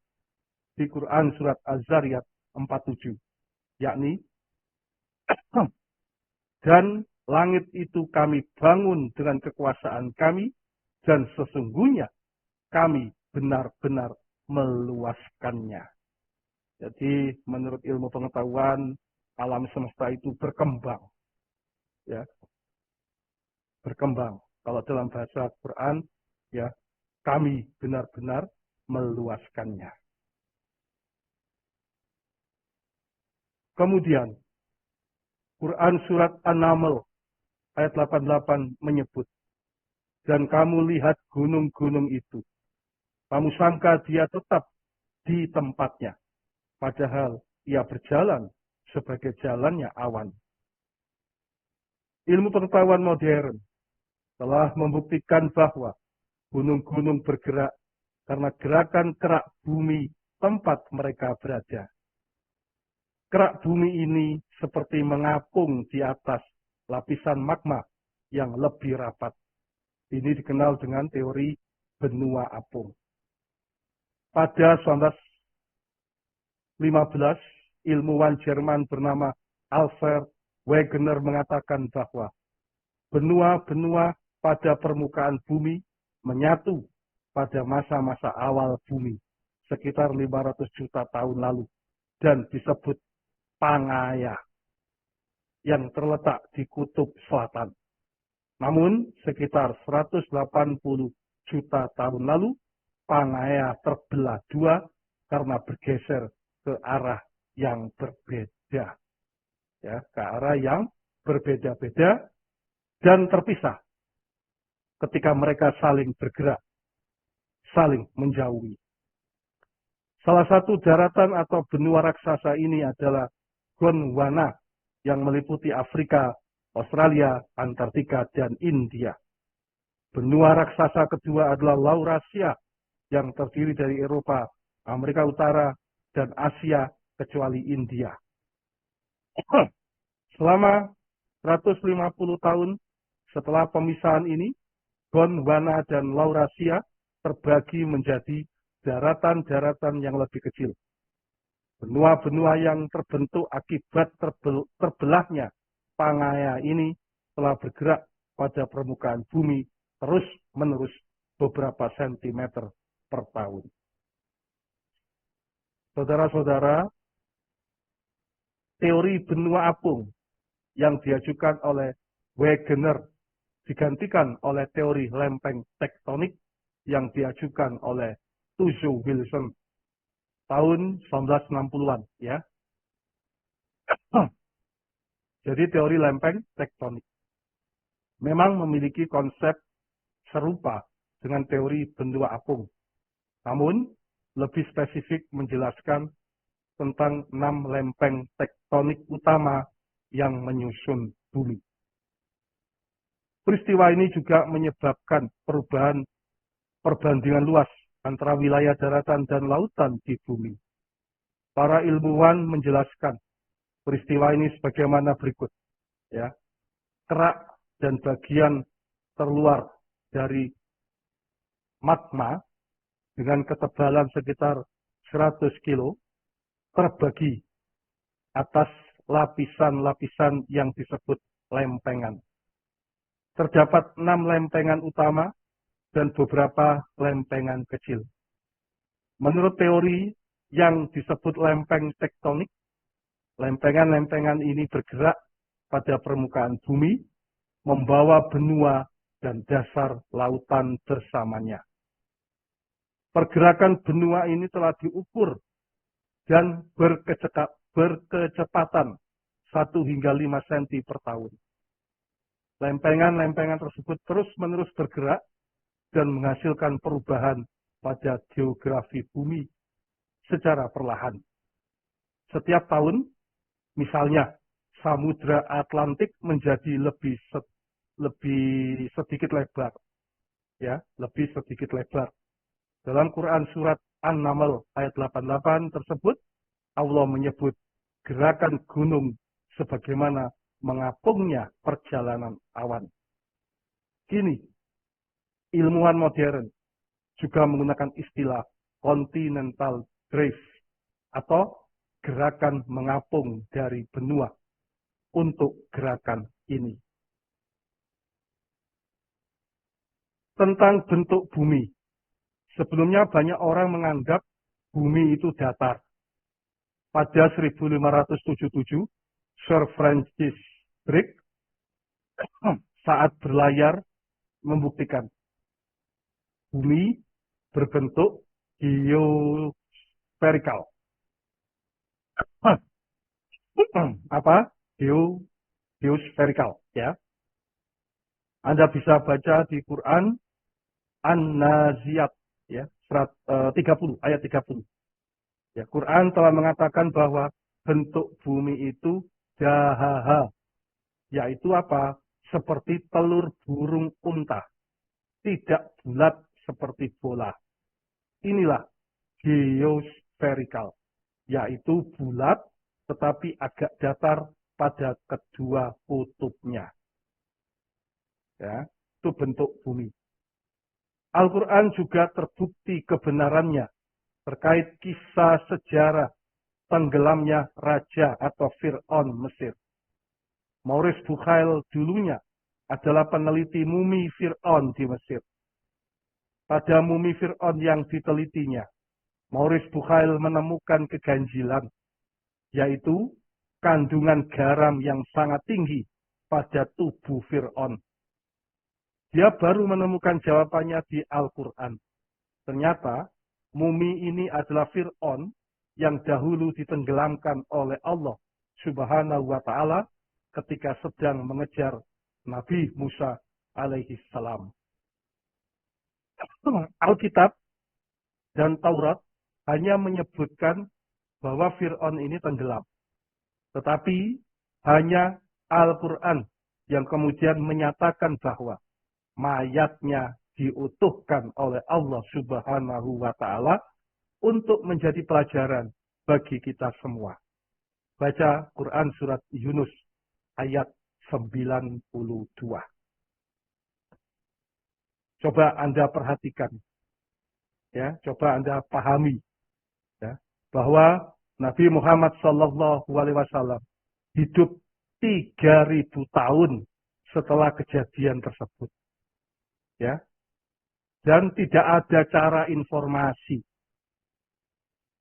di Quran surat Az-Zariyat 47, yakni dan langit itu kami bangun dengan kekuasaan kami dan sesungguhnya kami benar-benar meluaskannya. Jadi menurut ilmu pengetahuan alam semesta itu berkembang, ya, berkembang. Kalau dalam bahasa Quran, ya, kami benar-benar meluaskannya. Kemudian Quran surat An-Naml ayat 88 menyebut, dan kamu lihat gunung-gunung itu, kamu sangka dia tetap di tempatnya, padahal ia berjalan sebagai jalannya awan. Ilmu pengetahuan modern telah membuktikan bahwa gunung-gunung bergerak karena gerakan kerak bumi tempat mereka berada. Kerak bumi ini seperti mengapung di atas lapisan magma yang lebih rapat. Ini dikenal dengan teori benua apung. Pada 1915, ilmuwan Jerman bernama Alfred Wegener mengatakan bahwa benua-benua pada permukaan bumi menyatu pada masa-masa awal bumi, sekitar 500 juta tahun lalu, dan disebut Pangaea, yang terletak di kutub selatan. Namun, sekitar 180 juta tahun lalu, Pangaea terbelah dua karena bergeser ke arah yang berbeda. Ya, ke arah yang berbeda-beda dan terpisah ketika mereka saling bergerak, saling menjauhi. Salah satu daratan atau benua raksasa ini adalah Gondwana yang meliputi Afrika, Australia, Antartika, dan India. Benua raksasa kedua adalah Laurasia yang terdiri dari Eropa, Amerika Utara, dan Asia kecuali India. Selama 150 tahun setelah pemisahan ini, Gondwana dan Laurasia terbagi menjadi daratan-daratan yang lebih kecil. Benua-benua yang terbentuk akibat terbelahnya Pangaea ini telah bergerak pada permukaan bumi terus-menerus beberapa sentimeter per tahun. Saudara-saudara, teori benua apung yang diajukan oleh Wegener digantikan oleh teori lempeng tektonik yang diajukan oleh Tuzo Wilson tahun 1960-an, ya. Jadi teori lempeng tektonik memang memiliki konsep serupa dengan teori benua apung, namun lebih spesifik menjelaskan tentang 6 lempeng tektonik utama yang menyusun bumi. Peristiwa ini juga menyebabkan perubahan perbandingan luas antara wilayah daratan dan lautan di bumi. Para ilmuwan menjelaskan peristiwa ini sebagaimana berikut. Ya. Kerak dan bagian terluar dari magma dengan ketebalan sekitar 100 kilo terbagi atas lapisan-lapisan yang disebut lempengan. Terdapat 6 lempengan utama dan beberapa lempengan kecil. Menurut teori yang disebut lempeng tektonik, lempengan-lempengan ini bergerak pada permukaan bumi, membawa benua dan dasar lautan bersamanya. Pergerakan benua ini telah diukur dan berkecepatan 1 hingga 5 cm per tahun. Lempengan-lempengan tersebut terus-menerus bergerak dan menghasilkan perubahan pada geografi bumi secara perlahan. Setiap tahun, misalnya, Samudra Atlantik menjadi lebih sedikit lebar, ya, lebih sedikit lebar. Dalam Quran surat An-Naml ayat 88 tersebut, Allah menyebut gerakan gunung sebagaimana mengapungnya perjalanan awan. Kini, ilmuwan modern juga menggunakan istilah continental drift atau gerakan mengapung dari benua untuk gerakan ini. Tentang bentuk bumi. Sebelumnya banyak orang menganggap bumi itu datar. Pada 1577, Sir Francis Drake saat berlayar membuktikan bumi berbentuk geospherical. Apa? Geospherical, ya. Anda bisa baca di Quran An-Naziat, ya, 30 ayat 30. Ya, Quran telah mengatakan bahwa bentuk bumi itu dahaha, yaitu apa? Seperti telur burung unta, tidak bulat seperti bola. Inilah geospherical, yaitu bulat tetapi agak datar pada kedua kutubnya. Ya, itu bentuk bumi. Al-Quran juga terbukti kebenarannya terkait kisah sejarah tenggelamnya raja atau Fir'aun Mesir. Maurice Bucaille dulunya adalah peneliti mumi Fir'aun di Mesir. Pada mumi Fir'aun yang ditelitinya, Maurice Bucaille menemukan keganjilan, yaitu kandungan garam yang sangat tinggi pada tubuh Fir'aun. Dia baru menemukan jawabannya di Al-Quran. Ternyata, mumi ini adalah Fir'aun yang dahulu ditenggelamkan oleh Allah Subhanahu wa Ta'ala ketika sedang mengejar Nabi Musa alaihi salam. Alkitab dan Taurat hanya menyebutkan bahwa Fir'aun ini tenggelam. Tetapi hanya Al-Quran yang kemudian menyatakan bahwa mayatnya diutuhkan oleh Allah Subhanahu wa Ta'ala untuk menjadi pelajaran bagi kita semua. Baca Quran surat Yunus ayat 92. Coba Anda perhatikan, ya, coba Anda pahami, ya, bahwa Nabi Muhammad SAW hidup 3.000 tahun setelah kejadian tersebut. Ya, dan tidak ada cara informasi,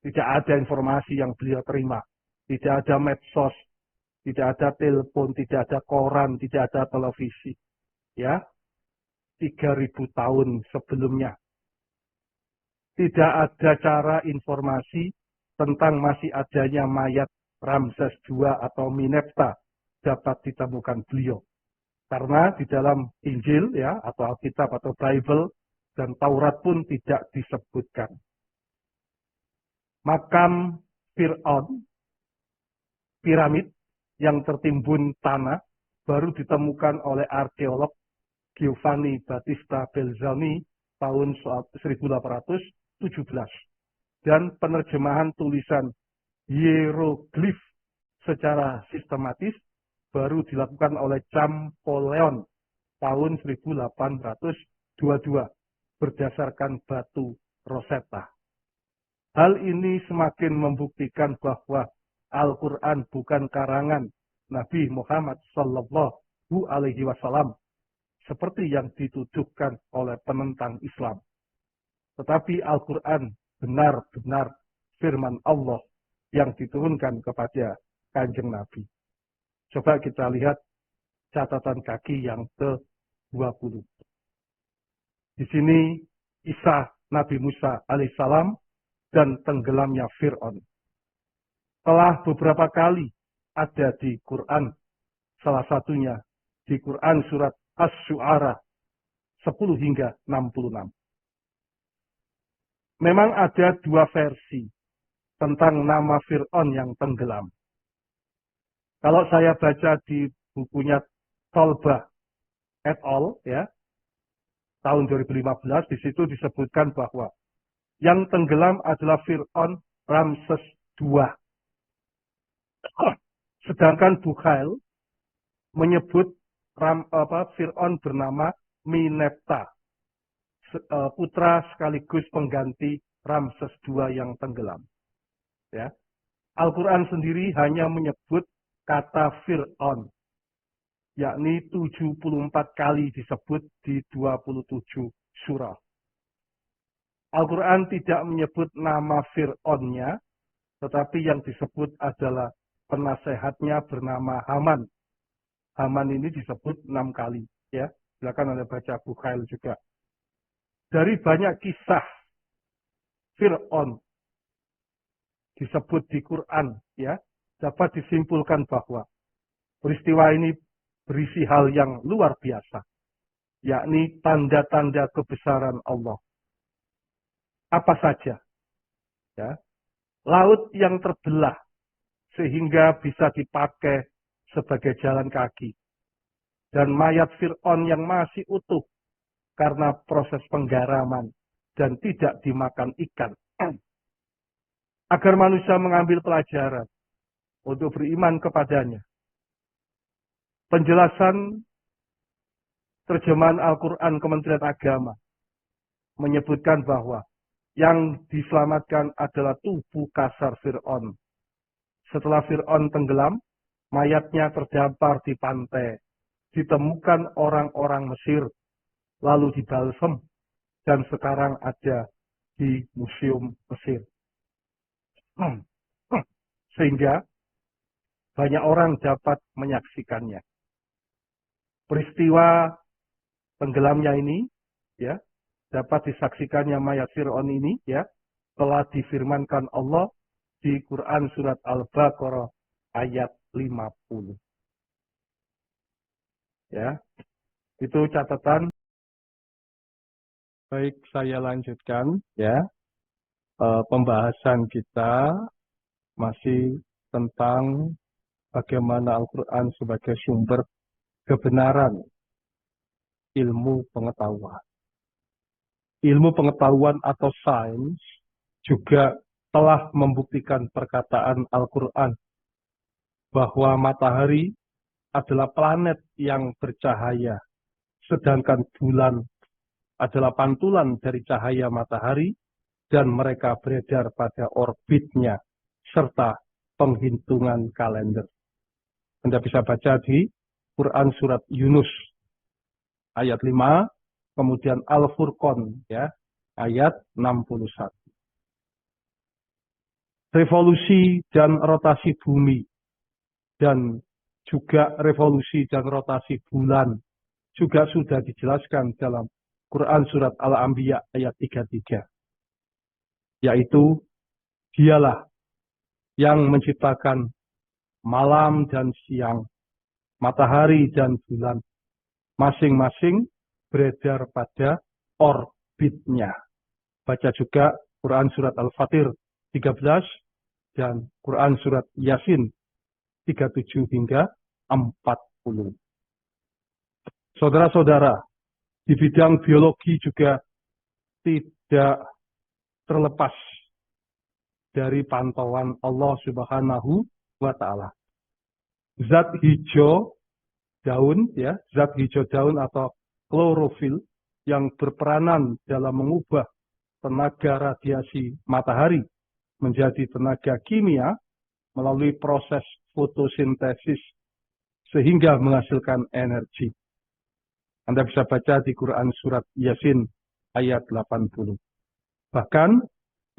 tidak ada informasi yang beliau terima, tidak ada medsos, tidak ada telepon, tidak ada koran, tidak ada televisi, ya, 3.000 tahun sebelumnya, tidak ada cara informasi tentang masih adanya mayat Ramses II atau Minefta dapat ditemukan beliau. Karena di dalam Injil, ya, atau Alkitab atau Bible dan Taurat pun tidak disebutkan. Makam Fir'aun, piramid yang tertimbun tanah, baru ditemukan oleh arkeolog Giovanni Battista Belzoni tahun 1817. Dan penerjemahan tulisan hieroglif secara sistematis baru dilakukan oleh Champollion tahun 1822 berdasarkan batu Rosetta. Hal ini semakin membuktikan bahwa Al-Quran bukan karangan Nabi Muhammad Sallallahu Alaihi Wasallam seperti yang dituduhkan oleh penentang Islam. Tetapi Al-Quran benar-benar firman Allah yang diturunkan kepada Kanjeng Nabi. Coba kita lihat catatan kaki yang ke-20. Di sini kisah Nabi Musa alaihissalam dan tenggelamnya Fir'aun. Telah beberapa kali ada di Quran, salah satunya di Quran surat Asy-Syu'ara 10 hingga 66. Memang ada dua versi tentang nama Fir'aun yang tenggelam. Kalau saya baca di bukunya Tolbah et al. Ya, tahun 2015, di situ disebutkan bahwa yang tenggelam adalah Fir'aun Ramses II. Sedangkan Bukhail menyebut Fir'aun bernama Minepta, putra sekaligus pengganti Ramses II yang tenggelam. Ya. Al-Quran sendiri hanya menyebut kata Fir'aun, yakni 74 kali disebut di 27 surah. Al-Quran tidak menyebut nama Fir'aunnya, tetapi yang disebut adalah penasehatnya bernama Haman. Haman ini disebut 6 kali. Ya, silakan Anda baca Bukhail juga. Dari banyak kisah Fir'aun disebut di Quran, ya, dapat disimpulkan bahwa peristiwa ini berisi hal yang luar biasa, yakni tanda-tanda kebesaran Allah. Apa saja? Ya, laut yang terbelah sehingga bisa dipakai sebagai jalan kaki, dan mayat Fir'aun yang masih utuh karena proses penggaraman dan tidak dimakan ikan. Agar manusia mengambil pelajaran untuk beriman kepadanya. Penjelasan terjemahan Al-Quran Kementerian Agama menyebutkan bahwa yang diselamatkan adalah tubuh kasar Fir'aun. Setelah Fir'aun tenggelam, mayatnya terdampar di pantai. Ditemukan orang-orang Mesir, lalu dibalsem, dan sekarang ada di Museum Mesir. Sehingga banyak orang dapat menyaksikannya. Peristiwa tenggelamnya ini, ya, dapat disaksikannya mayat Fir'aun ini, ya, telah difirmankan Allah di Quran surat Al-Baqarah ayat 50. Ya, itu catatan. Baik, saya lanjutkan, ya. Pembahasan kita masih tentang bagaimana Al-Quran sebagai sumber kebenaran ilmu pengetahuan. Ilmu pengetahuan atau sains juga telah membuktikan perkataan Al-Quran bahwa matahari adalah planet yang bercahaya, sedangkan bulan adalah pantulan dari cahaya matahari, dan mereka beredar pada orbitnya, serta penghitungan kalender. Anda bisa baca di Quran surat Yunus ayat 5, kemudian Al-Furqan, ya, ayat 61. Revolusi dan rotasi bumi dan juga revolusi dan rotasi bulan juga sudah dijelaskan dalam Quran surat Al-Anbiya ayat 33. Yaitu, dialah yang menciptakan malam dan siang, matahari dan bulan, masing-masing beredar pada orbitnya. Baca juga Quran surat Al-Fatir 13 dan Quran surat Yasin 37 hingga 40. Saudara-saudara, di bidang biologi juga tidak terlepas dari pantauan Allah Subhanahu wa Ta'ala. Zat hijau daun, ya, zat hijau daun atau klorofil yang berperanan dalam mengubah tenaga radiasi matahari menjadi tenaga kimia melalui proses fotosintesis sehingga menghasilkan energi. Anda bisa baca di Quran surat Yasin ayat 80. Bahkan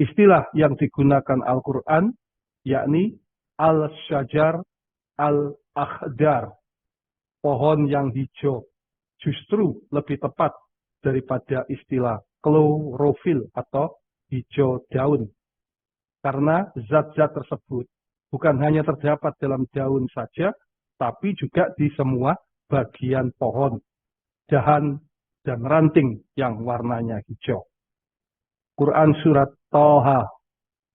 istilah yang digunakan Al-Quran yakni al-syajar al-akhdar, pohon yang hijau, justru lebih tepat daripada istilah klorofil atau hijau daun. Karena zat-zat tersebut bukan hanya terdapat dalam daun saja, tapi juga di semua bagian pohon, dahan, dan ranting yang warnanya hijau. Quran surat Toha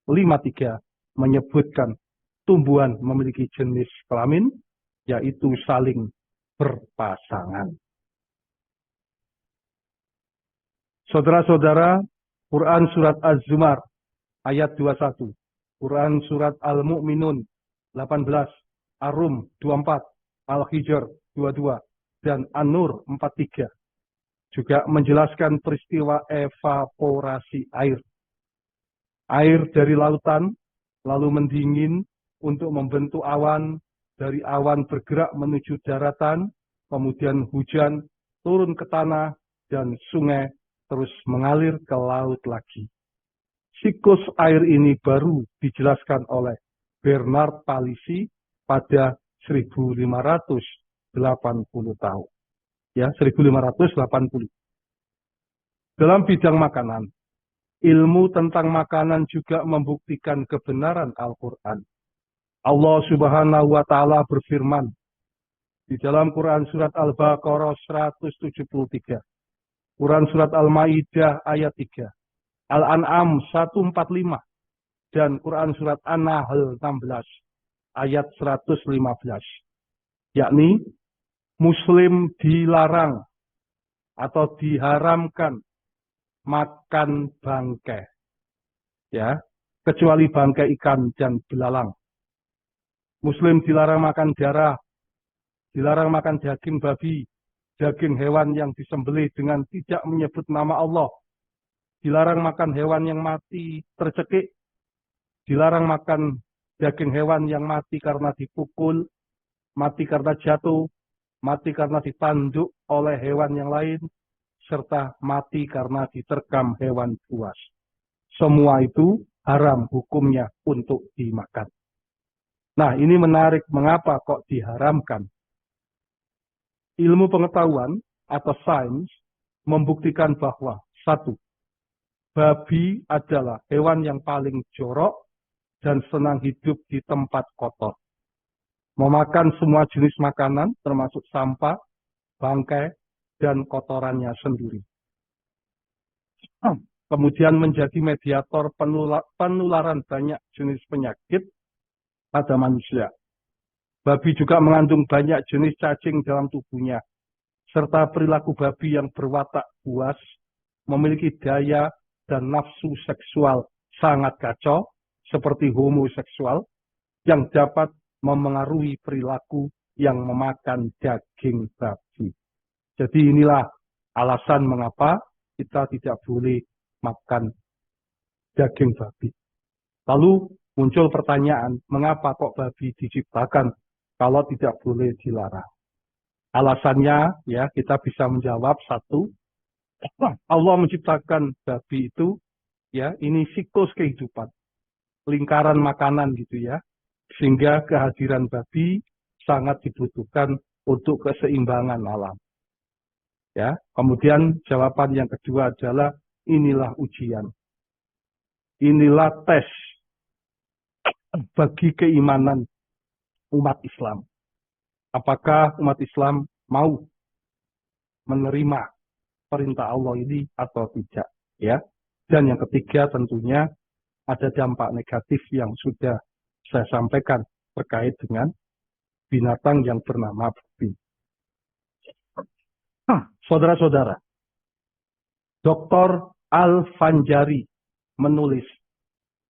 53 menyebutkan tumbuhan memiliki jenis kelamin, yaitu saling berpasangan. Saudara-saudara, Quran surat Az-Zumar ayat 21, Quran surat Al-Mu'minun 18, Ar-Rum 24, Al-Hijr 22, dan An-Nur 43 juga menjelaskan peristiwa evaporasi air. Air dari lautan lalu mendingin untuk membentuk awan, dari awan bergerak menuju daratan, kemudian hujan turun ke tanah, dan sungai terus mengalir ke laut lagi. Siklus air ini baru dijelaskan oleh Bernard Palissy pada 1580 tahun. Ya, 1580. Dalam bidang makanan, ilmu tentang makanan juga membuktikan kebenaran Al-Quran. Allah Subhanahu wa Ta'ala berfirman di dalam Quran surat Al-Baqarah 173, Quran surat Al-Maidah ayat 3, Al-An'am 145, dan Quran surat An-Nahl 16 ayat 115. Yakni Muslim dilarang atau diharamkan makan bangkai, ya, kecuali bangkai ikan dan belalang. Muslim dilarang makan darah, dilarang makan daging babi, daging hewan yang disembelih dengan tidak menyebut nama Allah, dilarang makan hewan yang mati tercekik, dilarang makan daging hewan yang mati karena dipukul, mati karena jatuh, mati karena ditanduk oleh hewan yang lain, serta mati karena diterkam hewan buas. Semua itu haram hukumnya untuk dimakan. Nah, ini menarik, mengapa kok diharamkan? Ilmu pengetahuan atau sains membuktikan bahwa satu, babi adalah hewan yang paling jorok dan senang hidup di tempat kotor. Memakan semua jenis makanan termasuk sampah, bangkai, dan kotorannya sendiri. Kemudian menjadi mediator penularan banyak jenis penyakit pada manusia. Babi juga mengandung banyak jenis cacing dalam tubuhnya, serta perilaku babi yang berwatak buas, memiliki daya dan nafsu seksual sangat kacau, seperti homoseksual, yang dapat memengaruhi perilaku yang memakan daging babi. Jadi inilah alasan mengapa kita tidak boleh makan daging babi. Lalu muncul pertanyaan, mengapa kok babi diciptakan kalau tidak boleh dilarang? Alasannya, ya, kita bisa menjawab satu, Allah menciptakan babi itu, ya, ini siklus kehidupan, lingkaran makanan gitu ya, sehingga kehadiran babi sangat dibutuhkan untuk keseimbangan alam. Ya, kemudian jawaban yang kedua adalah inilah ujian, inilah tes bagi keimanan umat Islam. Apakah umat Islam mau menerima perintah Allah ini atau tidak? Ya. Dan yang ketiga tentunya ada dampak negatif yang sudah saya sampaikan terkait dengan binatang yang bernama babi. Saudara-saudara, Dr. Al-Fanjari menulis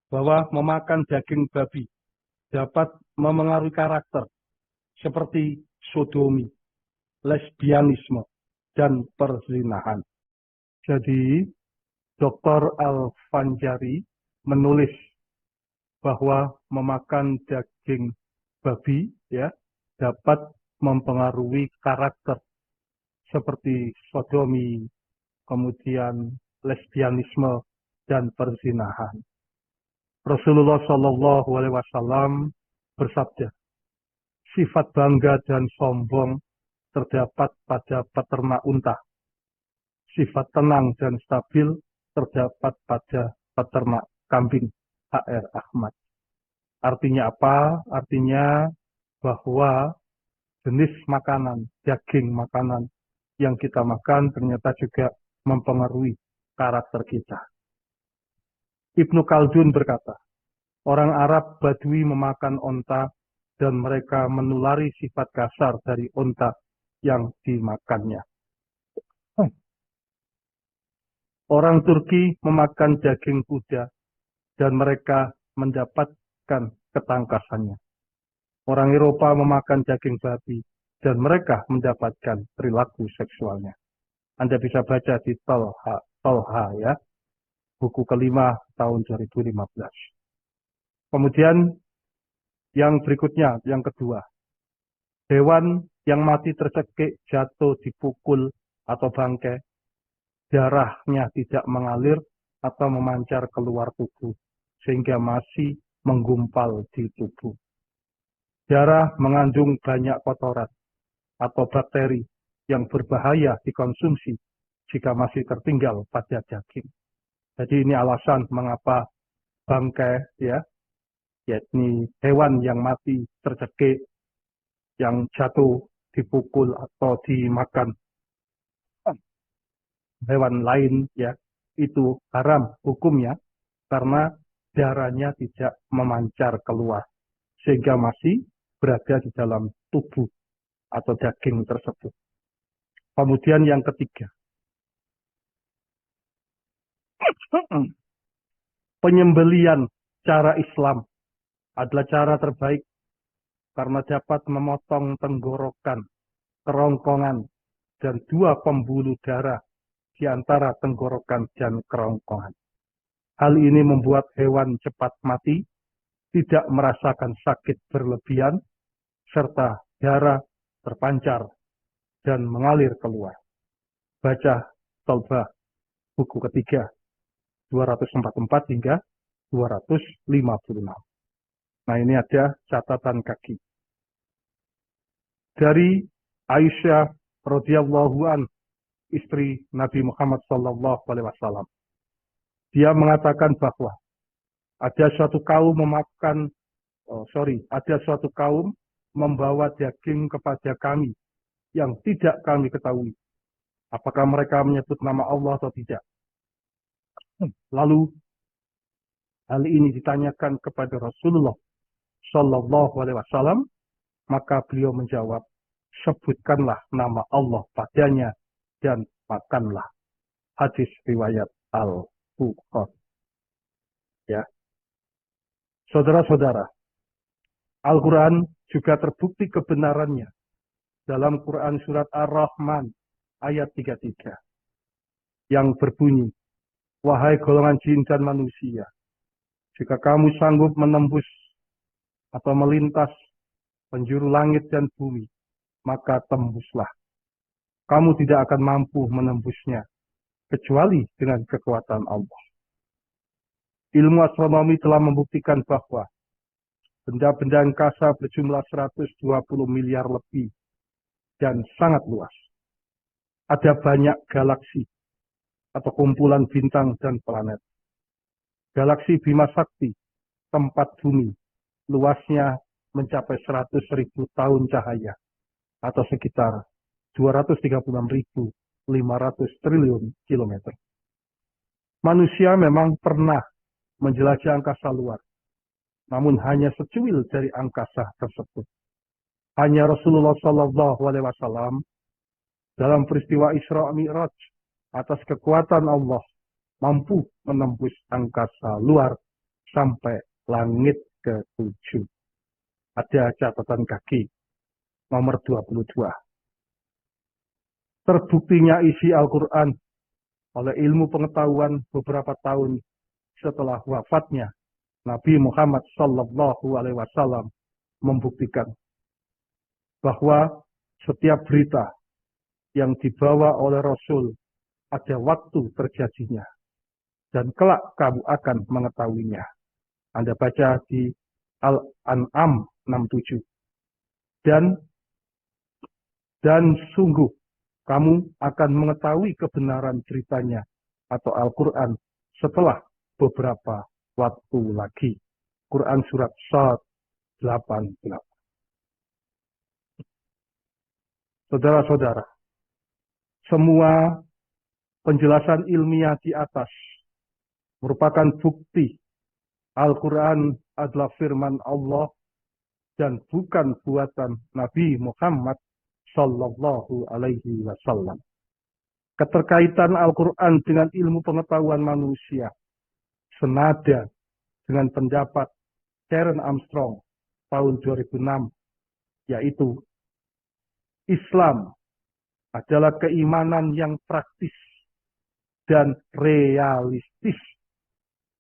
bahwa memakan daging babi dapat memengaruhi karakter seperti sodomi, lesbianisme, dan perzinahan. Jadi, Dr. Al-Fanjari menulis bahwa memakan daging babi ya dapat mempengaruhi karakter seperti sodomi, kemudian lesbianisme, dan perzinahan. Rasulullah Shallallahu Alaihi Wasallam bersabda, sifat bangga dan sombong terdapat pada peternak unta. Sifat tenang dan stabil terdapat pada peternak kambing. HR Ahmad. Artinya apa? Artinya bahwa jenis makanan, daging makanan yang kita makan ternyata juga mempengaruhi karakter kita. Ibnu Khaldun berkata, orang Arab Badui memakan onta dan mereka menulari sifat kasar dari onta yang dimakannya. Orang Turki memakan daging kuda dan mereka mendapatkan ketangkasannya. Orang Eropa memakan daging babi dan mereka mendapatkan perilaku seksualnya. Anda bisa baca di Tolha ya, buku kelima tahun 2015. Kemudian yang berikutnya, yang kedua, hewan yang mati tercekik, jatuh, dipukul, atau bangkai, darahnya tidak mengalir atau memancar keluar tubuh, sehingga masih menggumpal di tubuh. Darah mengandung banyak kotoran atau bakteri yang berbahaya dikonsumsi jika masih tertinggal pada daging. Jadi ini alasan mengapa bangkai ya, yakni hewan yang mati tercekik, yang jatuh, dipukul atau dimakan hewan lain ya, itu haram hukumnya karena darahnya tidak memancar keluar sehingga masih berada di dalam tubuh atau daging tersebut. Kemudian yang ketiga, penyembelian cara Islam adalah cara terbaik karena dapat memotong tenggorokan, kerongkongan, dan dua pembuluh darah di antara tenggorokan dan kerongkongan. Hal ini membuat hewan cepat mati, tidak merasakan sakit berlebihan, serta darah terpancar dan mengalir keluar. Baca Tolbah, buku ketiga, 244 hingga 256. Nah ini ada catatan kaki. Dari Aisyah radhiyallahu an, istri Nabi Muhammad sallallahu alaihi wasallam. Dia mengatakan bahwa ada suatu kaum ada suatu kaum membawa daging kepada kami yang tidak kami ketahui. Apakah mereka menyebut nama Allah atau tidak? Lalu hal ini ditanyakan kepada Rasulullah Shallallahu Alaihi Wasallam, maka beliau menjawab, sebutkanlah nama Allah padanya dan makanlah. Hadis riwayat Al-Bukhari. Ya, saudara-saudara, Al-Quran juga terbukti kebenarannya dalam Quran surat Ar-Rahman ayat 33 yang berbunyi, wahai golongan jin dan manusia, jika kamu sanggup menembus atau melintas penjuru langit dan bumi, maka tembuslah. Kamu tidak akan mampu menembusnya, kecuali dengan kekuatan Allah. Ilmu astronomi telah membuktikan bahwa benda-benda angkasa berjumlah 120 miliar lebih dan sangat luas. Ada banyak galaksi atau kumpulan bintang dan planet. Galaksi Bima Sakti, tempat bumi, luasnya mencapai 100.000 tahun cahaya atau sekitar 236.500 triliun kilometer. Manusia memang pernah menjelajah angkasa luar, namun hanya secuil dari angkasa tersebut. Hanya Rasulullah Shallallahu Alaihi Wasallam dalam peristiwa Isra Mi'raj atas kekuatan Allah mampu menembus angkasa luar sampai langit ke-7. Ada catatan kaki nomor 22. Terbuktinya isi Al-Quran oleh ilmu pengetahuan beberapa tahun setelah wafatnya Nabi Muhammad Sallallahu Alaihi Wasallam membuktikan bahwa setiap berita yang dibawa oleh Rasul ada waktu terjadinya dan kelak kamu akan mengetahuinya. Anda baca di Al-An'am 67. Dan sungguh kamu akan mengetahui kebenaran ceritanya atau Al-Quran setelah beberapa waktu lagi. Quran surat Shad 88. Saudara-saudara, semua penjelasan ilmiah di atas merupakan bukti Al-Quran adalah firman Allah dan bukan buatan Nabi Muhammad Sallallahu Alaihi Wasallam. Keterkaitan Al-Quran dengan ilmu pengetahuan manusia senada dengan pendapat Karen Armstrong tahun 2006, yaitu Islam adalah keimanan yang praktis dan realistis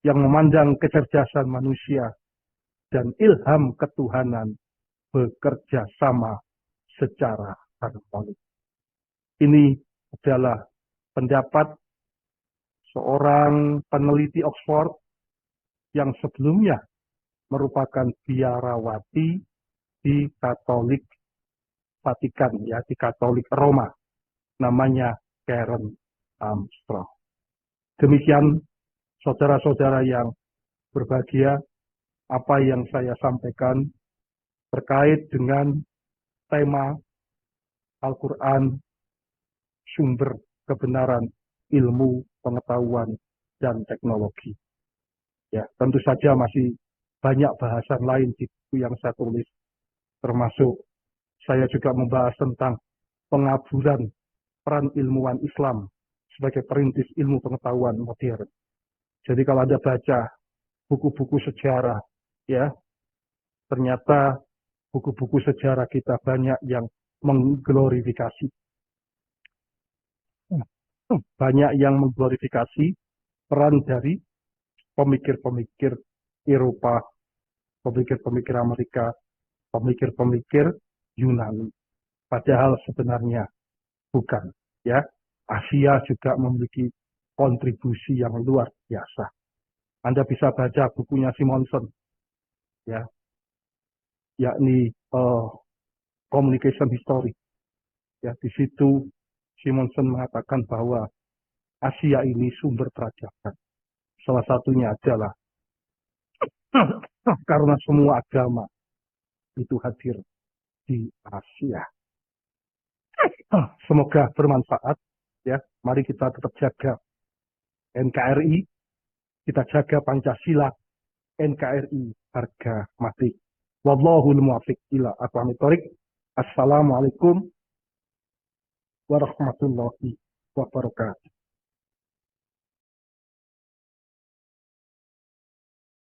yang memandang kecerdasan manusia dan ilham ketuhanan bekerja sama secara harmonis. Ini adalah pendapat seorang peneliti Oxford yang sebelumnya merupakan biarawati di Katolik Vatikan, ya, di Katolik Roma, namanya Karen Armstrong. Demikian saudara-saudara yang berbahagia, apa yang saya sampaikan terkait dengan tema Al-Quran, sumber kebenaran, ilmu, pengetahuan, dan teknologi. Ya, tentu saja masih banyak bahasan lain di buku yang saya tulis, termasuk saya juga membahas tentang pengaburan peran ilmuwan Islam sebagai perintis ilmu pengetahuan modern. Jadi kalau Anda baca buku-buku sejarah, ya, ternyata buku-buku sejarah kita banyak yang mengglorifikasi. Banyak yang mengglorifikasi peran dari pemikir-pemikir Eropa, pemikir-pemikir Amerika, pemikir-pemikir Yunani. Padahal sebenarnya bukan, ya. Asia juga memiliki kontribusi yang luar biasa. Anda bisa baca bukunya Simonson, ya, yakni Communication History. Ya, di situ Simonson mengatakan bahwa Asia ini sumber peradaban. Salah satunya adalah karena semua agama itu hadir di Asia. Semoga bermanfaat, ya. Mari kita tetap jaga NKRI, kita jaga Pancasila, NKRI harga mati. Wallahul muwaffiq ila aqwamit thoriq. Assalamualaikum warahmatullahi wabarakatuh.